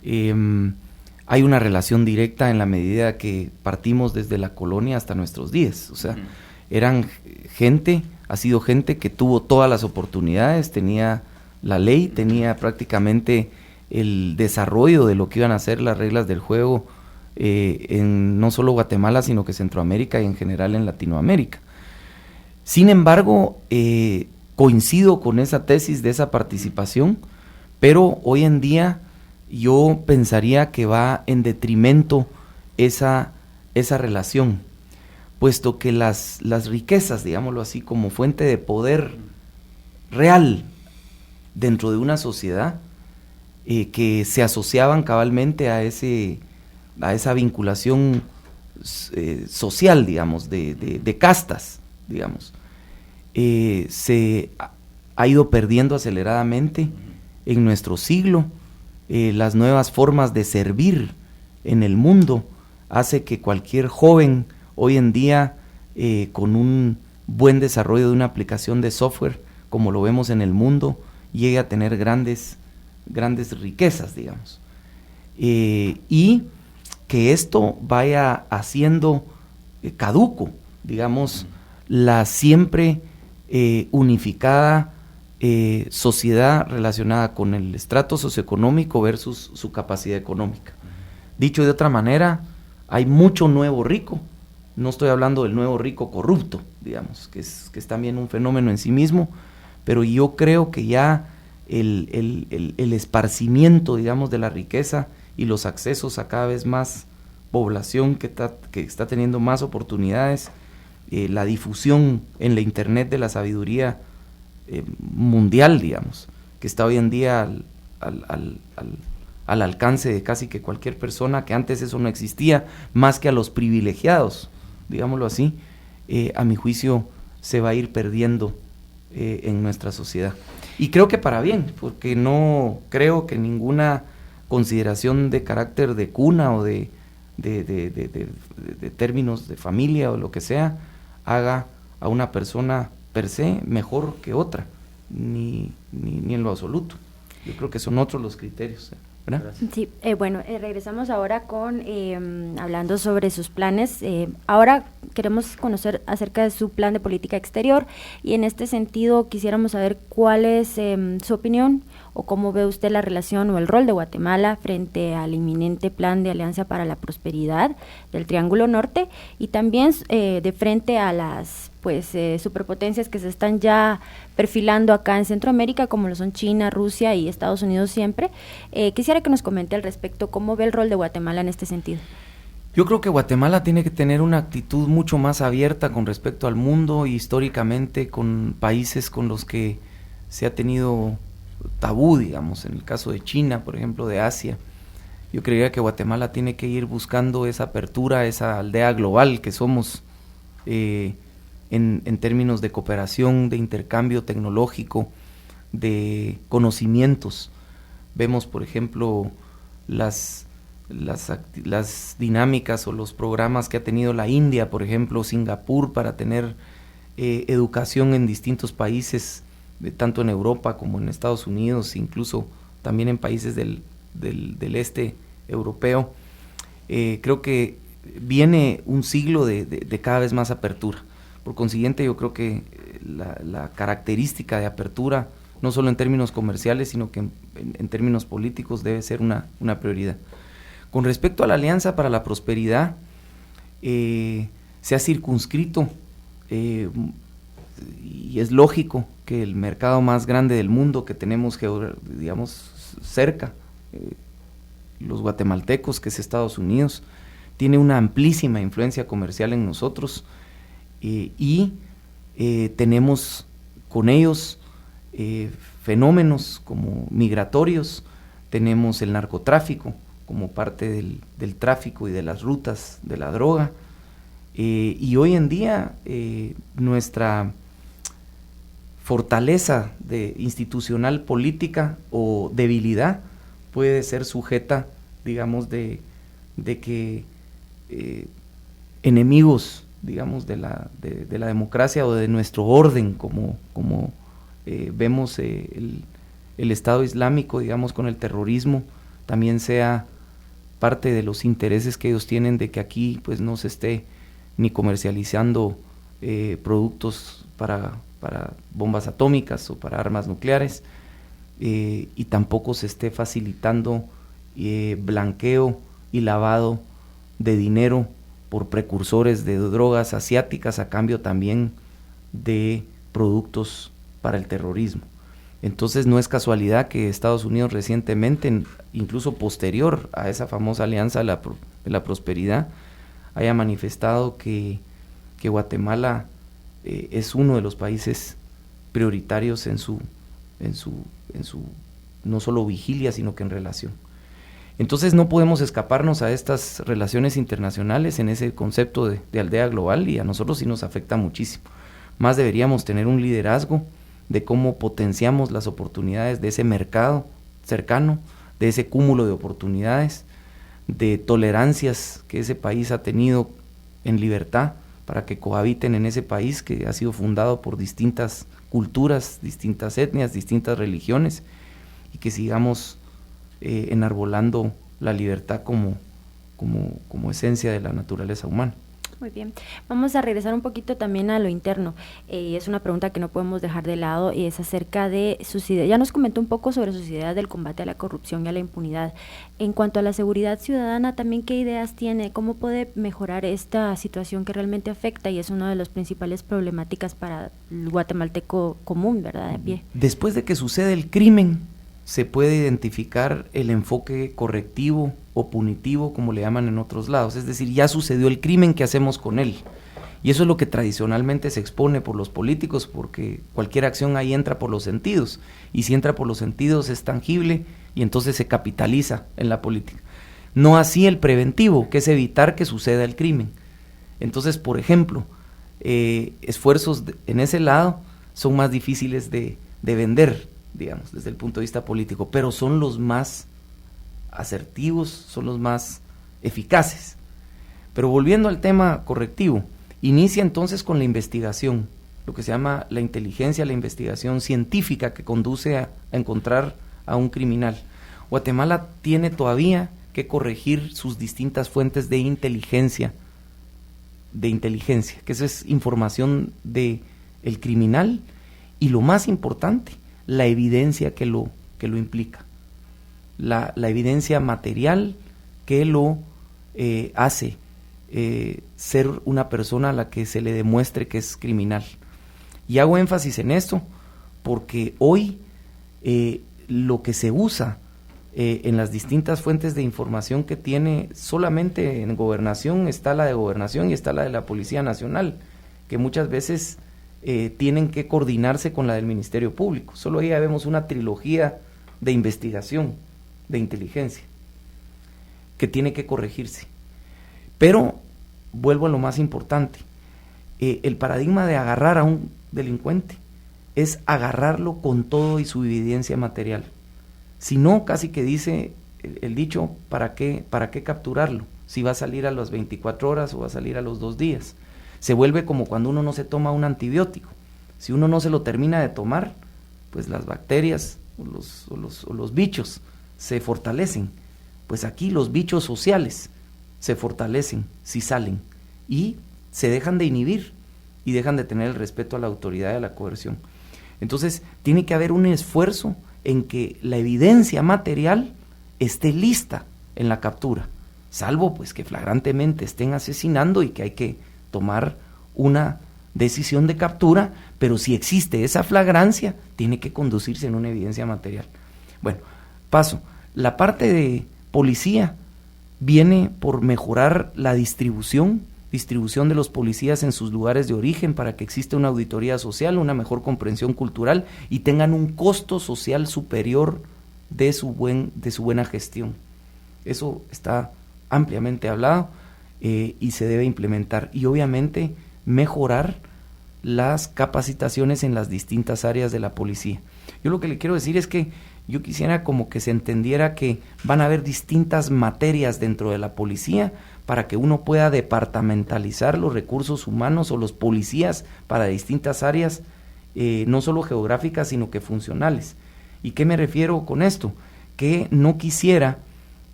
hay una relación directa en la medida que partimos desde la colonia hasta nuestros días. O sea, ha sido gente que tuvo todas las oportunidades, tenía la ley, tenía prácticamente el desarrollo de lo que iban a ser las reglas del juego en no solo Guatemala, sino que Centroamérica y en general en Latinoamérica. Sin embargo, coincido con esa tesis de esa participación, pero hoy en día yo pensaría que va en detrimento esa relación, puesto que las riquezas, digámoslo así, como fuente de poder real dentro de una sociedad, que se asociaban cabalmente a esa vinculación social, digamos, de castas, digamos, se ha ido perdiendo aceleradamente en nuestro siglo. Las nuevas formas de servir en el mundo hace que cualquier joven hoy en día, con un buen desarrollo de una aplicación de software, como lo vemos en el mundo, llegue a tener grandes riquezas, digamos, y que esto vaya haciendo caduco, digamos, la siempre unificada sociedad relacionada con el estrato socioeconómico versus su capacidad económica. Dicho de otra manera, hay mucho nuevo rico. No estoy hablando del nuevo rico corrupto, digamos, que es también un fenómeno en sí mismo, pero yo creo que ya el esparcimiento, digamos, de la riqueza y los accesos a cada vez más población que está teniendo más oportunidades, la difusión en la internet de la sabiduría mundial, digamos, que está hoy en día al alcance de casi que cualquier persona, que antes eso no existía, más que a los privilegiados, digámoslo así, a mi juicio se va a ir perdiendo en nuestra sociedad. Y creo que para bien, porque no creo que ninguna consideración de carácter de cuna o de términos de familia o lo que sea, haga a una persona per se mejor que otra, ni en lo absoluto. Yo creo que son otros los criterios, ¿verdad? Sí, regresamos ahora con hablando sobre sus planes. Ahora queremos conocer acerca de su plan de política exterior, y en este sentido quisiéramos saber cuál es su opinión o cómo ve usted la relación o el rol de Guatemala frente al inminente plan de Alianza para la Prosperidad del Triángulo Norte, y también de frente a las superpotencias que se están ya perfilando acá en Centroamérica, como lo son China, Rusia y Estados Unidos siempre. Quisiera que nos comente al respecto cómo ve el rol de Guatemala en este sentido. Yo creo que Guatemala tiene que tener una actitud mucho más abierta con respecto al mundo, y históricamente con países con los que se ha tenido tabú, digamos, en el caso de China, por ejemplo, de Asia. Yo creería que Guatemala tiene que ir buscando esa apertura, esa aldea global que somos, en términos de cooperación, de intercambio tecnológico, de conocimientos. Vemos, por ejemplo, las dinámicas o los programas que ha tenido la India, por ejemplo, Singapur, para tener educación en distintos países, tanto en Europa como en Estados Unidos, incluso también en países del este europeo. Creo que viene un siglo de cada vez más apertura. Por consiguiente, yo creo que la característica de apertura, no solo en términos comerciales, sino que en términos políticos, debe ser una prioridad. Con respecto a la Alianza para la Prosperidad, se ha circunscrito y es lógico que el mercado más grande del mundo que tenemos, digamos, cerca, los guatemaltecos, que es Estados Unidos, tiene una amplísima influencia comercial en nosotros, y tenemos con ellos fenómenos como migratorios, tenemos el narcotráfico como parte del tráfico y de las rutas de la droga, y hoy en día nuestra fortaleza institucional política o debilidad puede ser sujeta, digamos, de que enemigos, digamos, de la democracia o de nuestro orden, como vemos el Estado Islámico, digamos, con el terrorismo, también sea parte de los intereses que ellos tienen de que aquí pues no se esté ni comercializando productos para bombas atómicas o para armas nucleares, y tampoco se esté facilitando blanqueo y lavado de dinero por precursores de drogas asiáticas a cambio también de productos para el terrorismo. Entonces no es casualidad que Estados Unidos recientemente, incluso posterior a esa famosa alianza de la prosperidad, haya manifestado que Guatemala es uno de los países prioritarios en su no solo vigilia, sino que en relación. Entonces no podemos escaparnos a estas relaciones internacionales en ese concepto de aldea global, y a nosotros sí nos afecta muchísimo. Más deberíamos tener un liderazgo de cómo potenciamos las oportunidades de ese mercado cercano, de ese cúmulo de oportunidades, de tolerancias que ese país ha tenido en libertad para que cohabiten en ese país que ha sido fundado por distintas culturas, distintas etnias, distintas religiones, y que sigamos enarbolando la libertad como esencia de la naturaleza humana. Muy bien, vamos a regresar un poquito también a lo interno. Es una pregunta que no podemos dejar de lado, y es acerca de sus ideas. Ya nos comentó un poco sobre sus ideas del combate a la corrupción y a la impunidad. En cuanto a la seguridad ciudadana, también, ¿qué ideas tiene? ¿Cómo puede mejorar esta situación que realmente afecta y es una de las principales problemáticas para el guatemalteco común, ¿verdad? De a pie. Después de que sucede el crimen, se puede identificar el enfoque correctivo o punitivo, como le llaman en otros lados. Es decir, ya sucedió el crimen, ¿qué hacemos con él? Y eso es lo que tradicionalmente se expone por los políticos, porque cualquier acción ahí entra por los sentidos, y si entra por los sentidos es tangible, y entonces se capitaliza en la política. No así el preventivo, que es evitar que suceda el crimen. Entonces, por ejemplo, esfuerzos en ese lado son más difíciles de vender, digamos, desde el punto de vista político, pero son los más asertivos, son los más eficaces. Pero volviendo al tema correctivo, inicia entonces con la investigación, lo que se llama la inteligencia, la investigación científica que conduce a encontrar a un criminal. Guatemala tiene todavía que corregir sus distintas fuentes de inteligencia, que eso es información de el criminal, y lo más importante, la evidencia que lo implica, la evidencia material que lo hace ser una persona a la que se le demuestre que es criminal. Y hago énfasis en esto porque hoy lo que se usa en las distintas fuentes de información que tiene, solamente en Gobernación está la de Gobernación y está la de la Policía Nacional, que muchas veces tienen que coordinarse con la del Ministerio Público. Solo ahí ya vemos una trilogía de investigación, de inteligencia, que tiene que corregirse. Pero vuelvo a lo más importante, el paradigma de agarrar a un delincuente es agarrarlo con todo y su evidencia material. Si no, casi que dice el dicho, ¿para qué capturarlo? Si va a salir a las 24 horas o va a salir a los 2 días. Se vuelve como cuando uno no se toma un antibiótico. Si uno no se lo termina de tomar, pues las bacterias o los bichos se fortalecen. Pues aquí los bichos sociales se fortalecen si salen y se dejan de inhibir y dejan de tener el respeto a la autoridad y a la coerción. Entonces tiene que haber un esfuerzo en que la evidencia material esté lista en la captura, salvo pues que flagrantemente estén asesinando y que hay que tomar una decisión de captura, pero si existe esa flagrancia, tiene que conducirse en una evidencia material. Bueno, paso. La parte de policía viene por mejorar la distribución de los policías en sus lugares de origen para que exista una auditoría social, una mejor comprensión cultural y tengan un costo social superior de su buena gestión. Eso está ampliamente hablado y se debe implementar. Y obviamente mejorar las capacitaciones en las distintas áreas de la policía. Yo lo que le quiero decir es que yo quisiera como que se entendiera que van a haber distintas materias dentro de la policía para que uno pueda departamentalizar los recursos humanos o los policías para distintas áreas, no solo geográficas, sino que funcionales. ¿Y qué me refiero con esto? Que no quisiera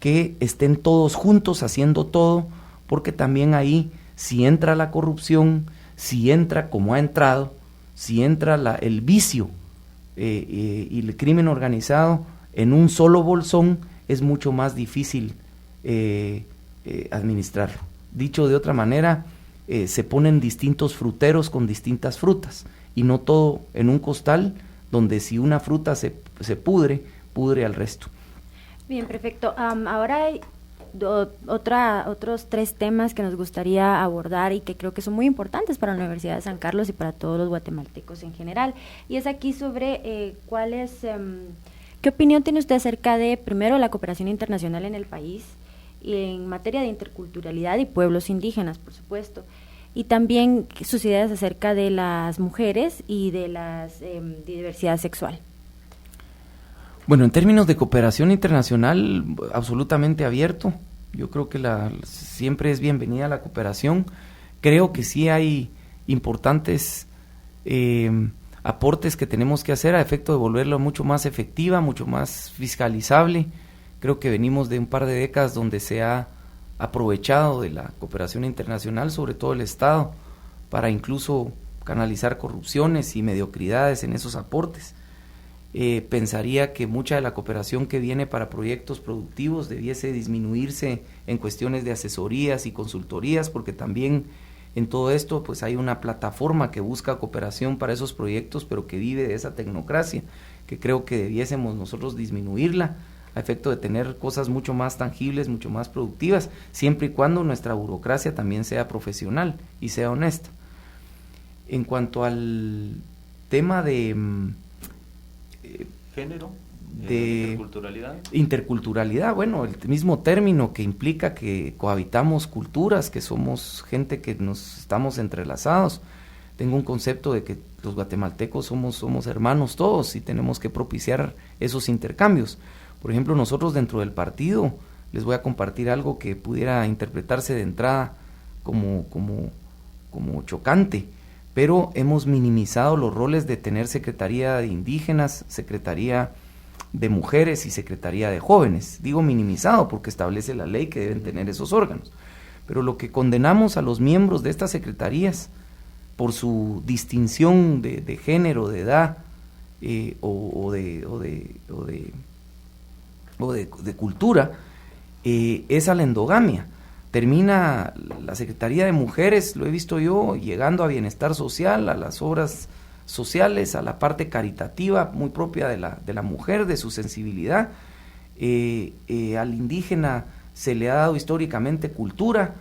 que estén todos juntos haciendo todo, porque también ahí, si entra la corrupción, si entra como ha entrado, si entra el vicio y el crimen organizado en un solo bolsón, es mucho más difícil administrarlo. Dicho de otra manera, se ponen distintos fruteros con distintas frutas y no todo en un costal donde si una fruta se pudre al resto. Bien, perfecto. Ahora hay otros 3 temas que nos gustaría abordar y que creo que son muy importantes para la Universidad de San Carlos y para todos los guatemaltecos en general. Y es aquí sobre ¿qué opinión tiene usted acerca de, primero, la cooperación internacional en el país y en materia de interculturalidad y pueblos indígenas, por supuesto? Y también sus ideas acerca de las mujeres y de la diversidad sexual. Bueno, en términos de cooperación internacional, absolutamente abierto. Yo creo que siempre es bienvenida la cooperación. Creo que sí hay importantes aportes que tenemos que hacer a efecto de volverla mucho más efectiva, mucho más fiscalizable. Creo que venimos de un par de décadas donde se ha aprovechado de la cooperación internacional, sobre todo el Estado, para incluso canalizar corrupciones y mediocridades en esos aportes. Pensaría que mucha de la cooperación que viene para proyectos productivos debiese disminuirse en cuestiones de asesorías y consultorías, porque también en todo esto pues hay una plataforma que busca cooperación para esos proyectos, pero que vive de esa tecnocracia, que creo que debiésemos nosotros disminuirla a efecto de tener cosas mucho más tangibles, mucho más productivas, siempre y cuando nuestra burocracia también sea profesional y sea honesta. En cuanto al tema de género, de interculturalidad, bueno, el mismo término que implica que cohabitamos culturas, que somos gente que nos estamos entrelazados. Tengo un concepto de que los guatemaltecos somos hermanos todos y tenemos que propiciar esos intercambios. Por ejemplo, nosotros dentro del partido, les voy a compartir algo que pudiera interpretarse de entrada como chocante, pero hemos minimizado los roles de tener Secretaría de Indígenas, Secretaría de Mujeres y Secretaría de Jóvenes. Digo minimizado porque establece la ley que deben tener esos órganos. Pero lo que condenamos a los miembros de estas secretarías por su distinción de género, de edad o de cultura es a la endogamia. Termina la Secretaría de Mujeres, lo he visto yo, llegando a bienestar social, a las obras sociales, a la parte caritativa muy propia de la mujer, de su sensibilidad. Al indígena se le ha dado históricamente cultura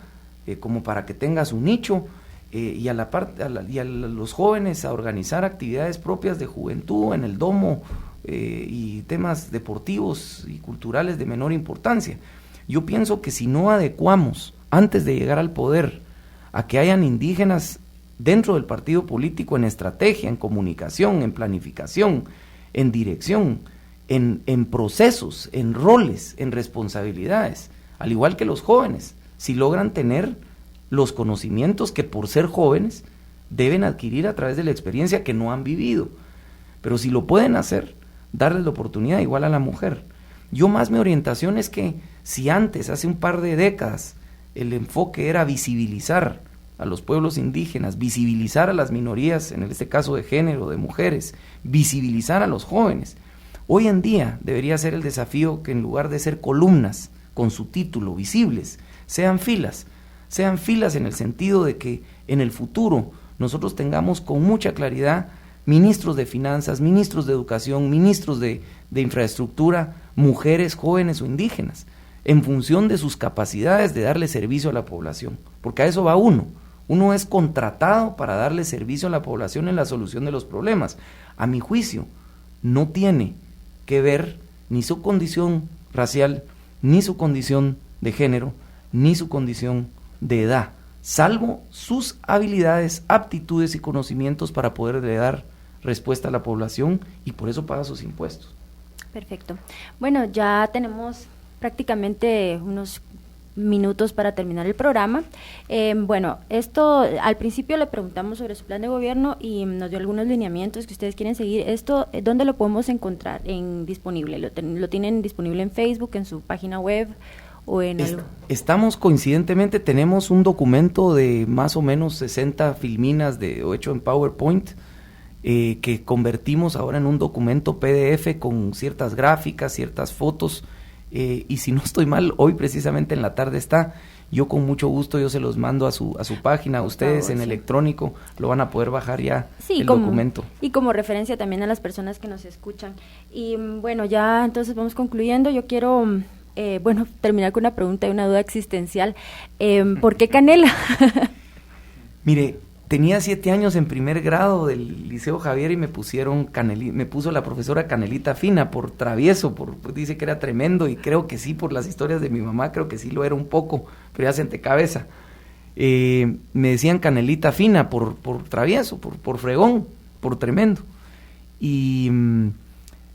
como para que tenga su nicho, y a los jóvenes a organizar actividades propias de juventud en el domo y temas deportivos y culturales de menor importancia. Yo pienso que si no adecuamos, antes de llegar al poder, a que hayan indígenas dentro del partido político en estrategia, en comunicación, en planificación, en dirección, en procesos, en roles, en responsabilidades, al igual que los jóvenes, si logran tener los conocimientos que por ser jóvenes deben adquirir a través de la experiencia que no han vivido. Pero si lo pueden hacer, darles la oportunidad igual a la mujer. Yo más mi orientación es que si antes, hace un par de décadas, el enfoque era visibilizar a los pueblos indígenas, visibilizar a las minorías, en este caso de género, de mujeres, visibilizar a los jóvenes, hoy en día debería ser el desafío que en lugar de ser columnas con su título visibles, sean filas en el sentido de que en el futuro nosotros tengamos con mucha claridad ministros de finanzas, ministros de educación, ministros de infraestructura, mujeres, jóvenes o indígenas, en función de sus capacidades de darle servicio a la población, porque a eso va uno. Uno es contratado para darle servicio a la población en la solución de los problemas. A mi juicio, no tiene que ver ni su condición racial, ni su condición de género, ni su condición de edad, salvo sus habilidades, aptitudes y conocimientos para poderle dar respuesta a la población, y por eso paga sus impuestos. Perfecto. Bueno, ya tenemos prácticamente unos minutos para terminar el programa. Bueno, esto al principio le preguntamos sobre su plan de gobierno y nos dio algunos lineamientos que ustedes quieren seguir. Esto, ¿dónde lo podemos encontrar disponible? ¿Lo tienen disponible en Facebook, en su página web o en algo? Estamos coincidentemente, tenemos un documento de más o menos 60 filminas hecho en PowerPoint, que convertimos ahora en un documento PDF con ciertas gráficas, ciertas fotos, y si no estoy mal, hoy precisamente en la tarde está. Yo con mucho gusto yo se los mando a su página, a ustedes en electrónico, lo van a poder bajar ya, el documento. Y como referencia también a las personas que nos escuchan. Y bueno, ya entonces vamos concluyendo. Yo quiero terminar con una pregunta y una duda existencial. ¿Por qué canela? Mire, tenía 7 años en primer grado del Liceo Javier y me puso la profesora canelita fina por travieso, dice que era tremendo, y creo que sí, por las historias de mi mamá, creo que sí lo era un poco, pero ya senté cabeza. Me decían canelita fina por travieso, por fregón, por tremendo. Y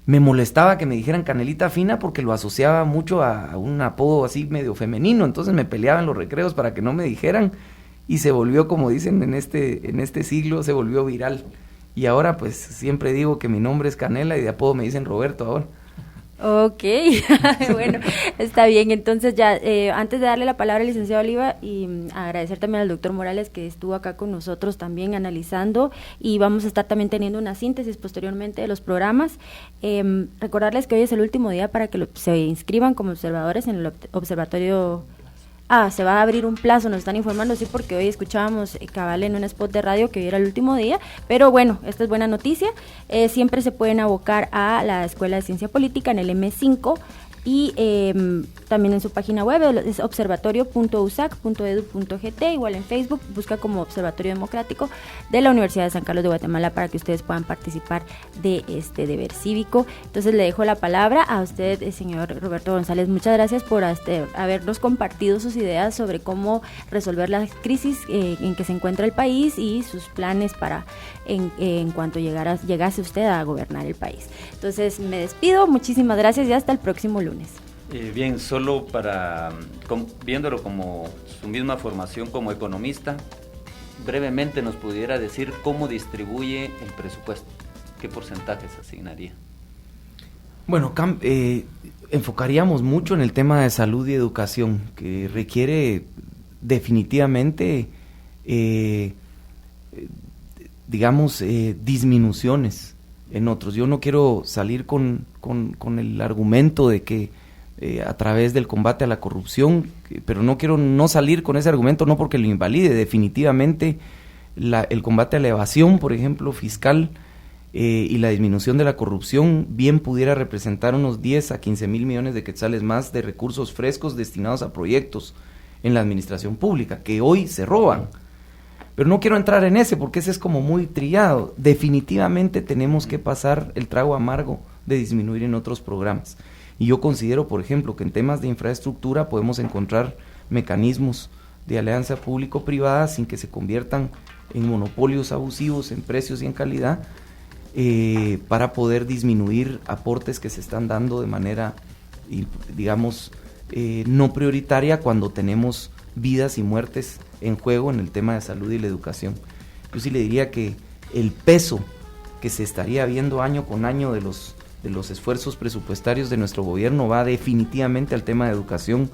me molestaba que me dijeran canelita fina porque lo asociaba mucho a un apodo así medio femenino, entonces me peleaba en los recreos para que no me dijeran, y se volvió, como dicen en este siglo, se volvió viral. Y ahora pues siempre digo que mi nombre es Canela y de apodo me dicen Roberto ahora. Ok, bueno, está bien. Entonces ya, antes de darle la palabra al licenciado Oliva, y agradecer también al doctor Morales que estuvo acá con nosotros también analizando, y vamos a estar también teniendo una síntesis posteriormente de los programas. Recordarles que hoy es el último día para que se inscriban como observadores en el observatorio. Se va a abrir un plazo, nos están informando, sí, porque hoy escuchábamos cabal en un spot de radio que hoy era el último día, pero bueno, esta es buena noticia. Siempre se pueden abocar a la Escuela de Ciencia Política en el M5, y también en su página web es observatorio.usac.edu.gt, igual en Facebook busca como Observatorio Democrático de la Universidad de San Carlos de Guatemala para que ustedes puedan participar de este deber cívico. Entonces le dejo la palabra a usted, señor Roberto González. Muchas gracias por habernos compartido sus ideas sobre cómo resolver la crisis en que se encuentra el país y sus planes para en cuanto llegase usted a gobernar el país. Entonces me despido, muchísimas gracias y hasta el próximo lunes. Bien, solo viéndolo como su misma formación como economista, brevemente nos pudiera decir cómo distribuye el presupuesto, qué porcentajes asignaría. Bueno, enfocaríamos mucho en el tema de salud y educación, que requiere definitivamente, disminuciones en otros. Yo no quiero salir con el argumento de que a través del combate a la corrupción, pero no quiero no salir con ese argumento, no porque lo invalide. Definitivamente el combate a la evasión, por ejemplo, fiscal, y la disminución de la corrupción bien pudiera representar unos 10 a 15 mil millones de quetzales más de recursos frescos destinados a proyectos en la administración pública, que hoy se roban. Pero no quiero entrar en ese porque ese es como muy trillado. Definitivamente tenemos que pasar el trago amargo de disminuir en otros programas. Y yo considero, por ejemplo, que en temas de infraestructura podemos encontrar mecanismos de alianza público-privada sin que se conviertan en monopolios abusivos en precios y en calidad, para poder disminuir aportes que se están dando de manera, no prioritaria cuando tenemos vidas y muertes en juego en el tema de salud y la educación. Yo sí le diría que el peso que se estaría viendo año con año de los esfuerzos presupuestarios de nuestro gobierno va definitivamente al tema de educación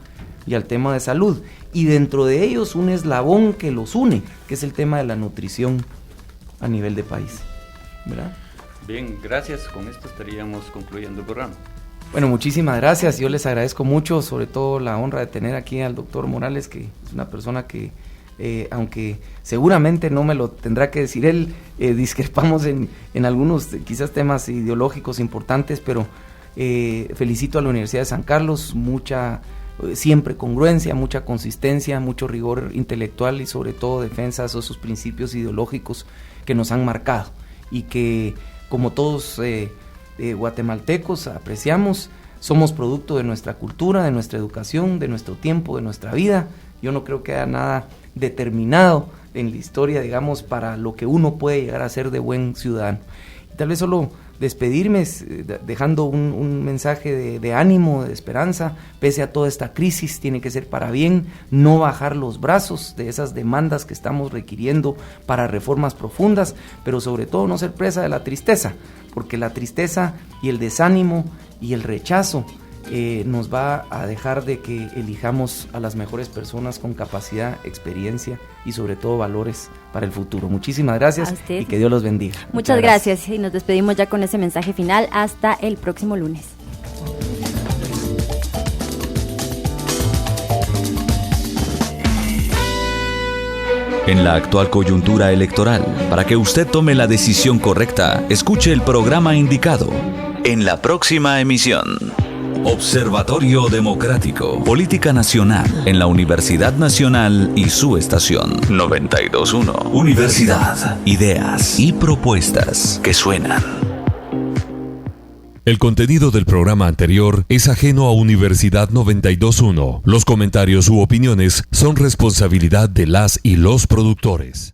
y al tema de salud, y dentro de ellos un eslabón que los une, que es el tema de la nutrición a nivel de país, ¿verdad? Bien, gracias. Con esto estaríamos concluyendo el programa. Bueno, muchísimas gracias. Yo les agradezco mucho, sobre todo la honra de tener aquí al doctor Morales, que es una persona que aunque seguramente no me lo tendrá que decir él, discrepamos en algunos quizás temas ideológicos importantes, pero felicito a la Universidad de San Carlos, siempre congruencia, mucha consistencia, mucho rigor intelectual y sobre todo defensa de esos principios ideológicos que nos han marcado y que, como todos guatemaltecos apreciamos, somos producto de nuestra cultura, de nuestra educación, de nuestro tiempo, de nuestra vida. Yo no creo que haya nada determinado en la historia, digamos, para lo que uno puede llegar a ser de buen ciudadano. Y tal vez solo despedirme dejando un mensaje de ánimo, de esperanza, pese a toda esta crisis, tiene que ser para bien, no bajar los brazos de esas demandas que estamos requiriendo para reformas profundas, pero sobre todo no ser presa de la tristeza, porque la tristeza y el desánimo y el rechazo nos va a dejar de que elijamos a las mejores personas con capacidad, experiencia y sobre todo valores para el futuro. Muchísimas gracias y que Dios los bendiga. Muchas gracias y nos despedimos ya con ese mensaje final. Hasta el próximo lunes. En la actual coyuntura electoral, para que usted tome la decisión correcta, escuche el programa indicado en la próxima emisión. Observatorio Democrático. Política Nacional en la Universidad Nacional y su estación 92.1. Universidad. Ideas y propuestas que suenan. El contenido del programa anterior es ajeno a Universidad 92.1. Los comentarios u opiniones son responsabilidad de las y los productores.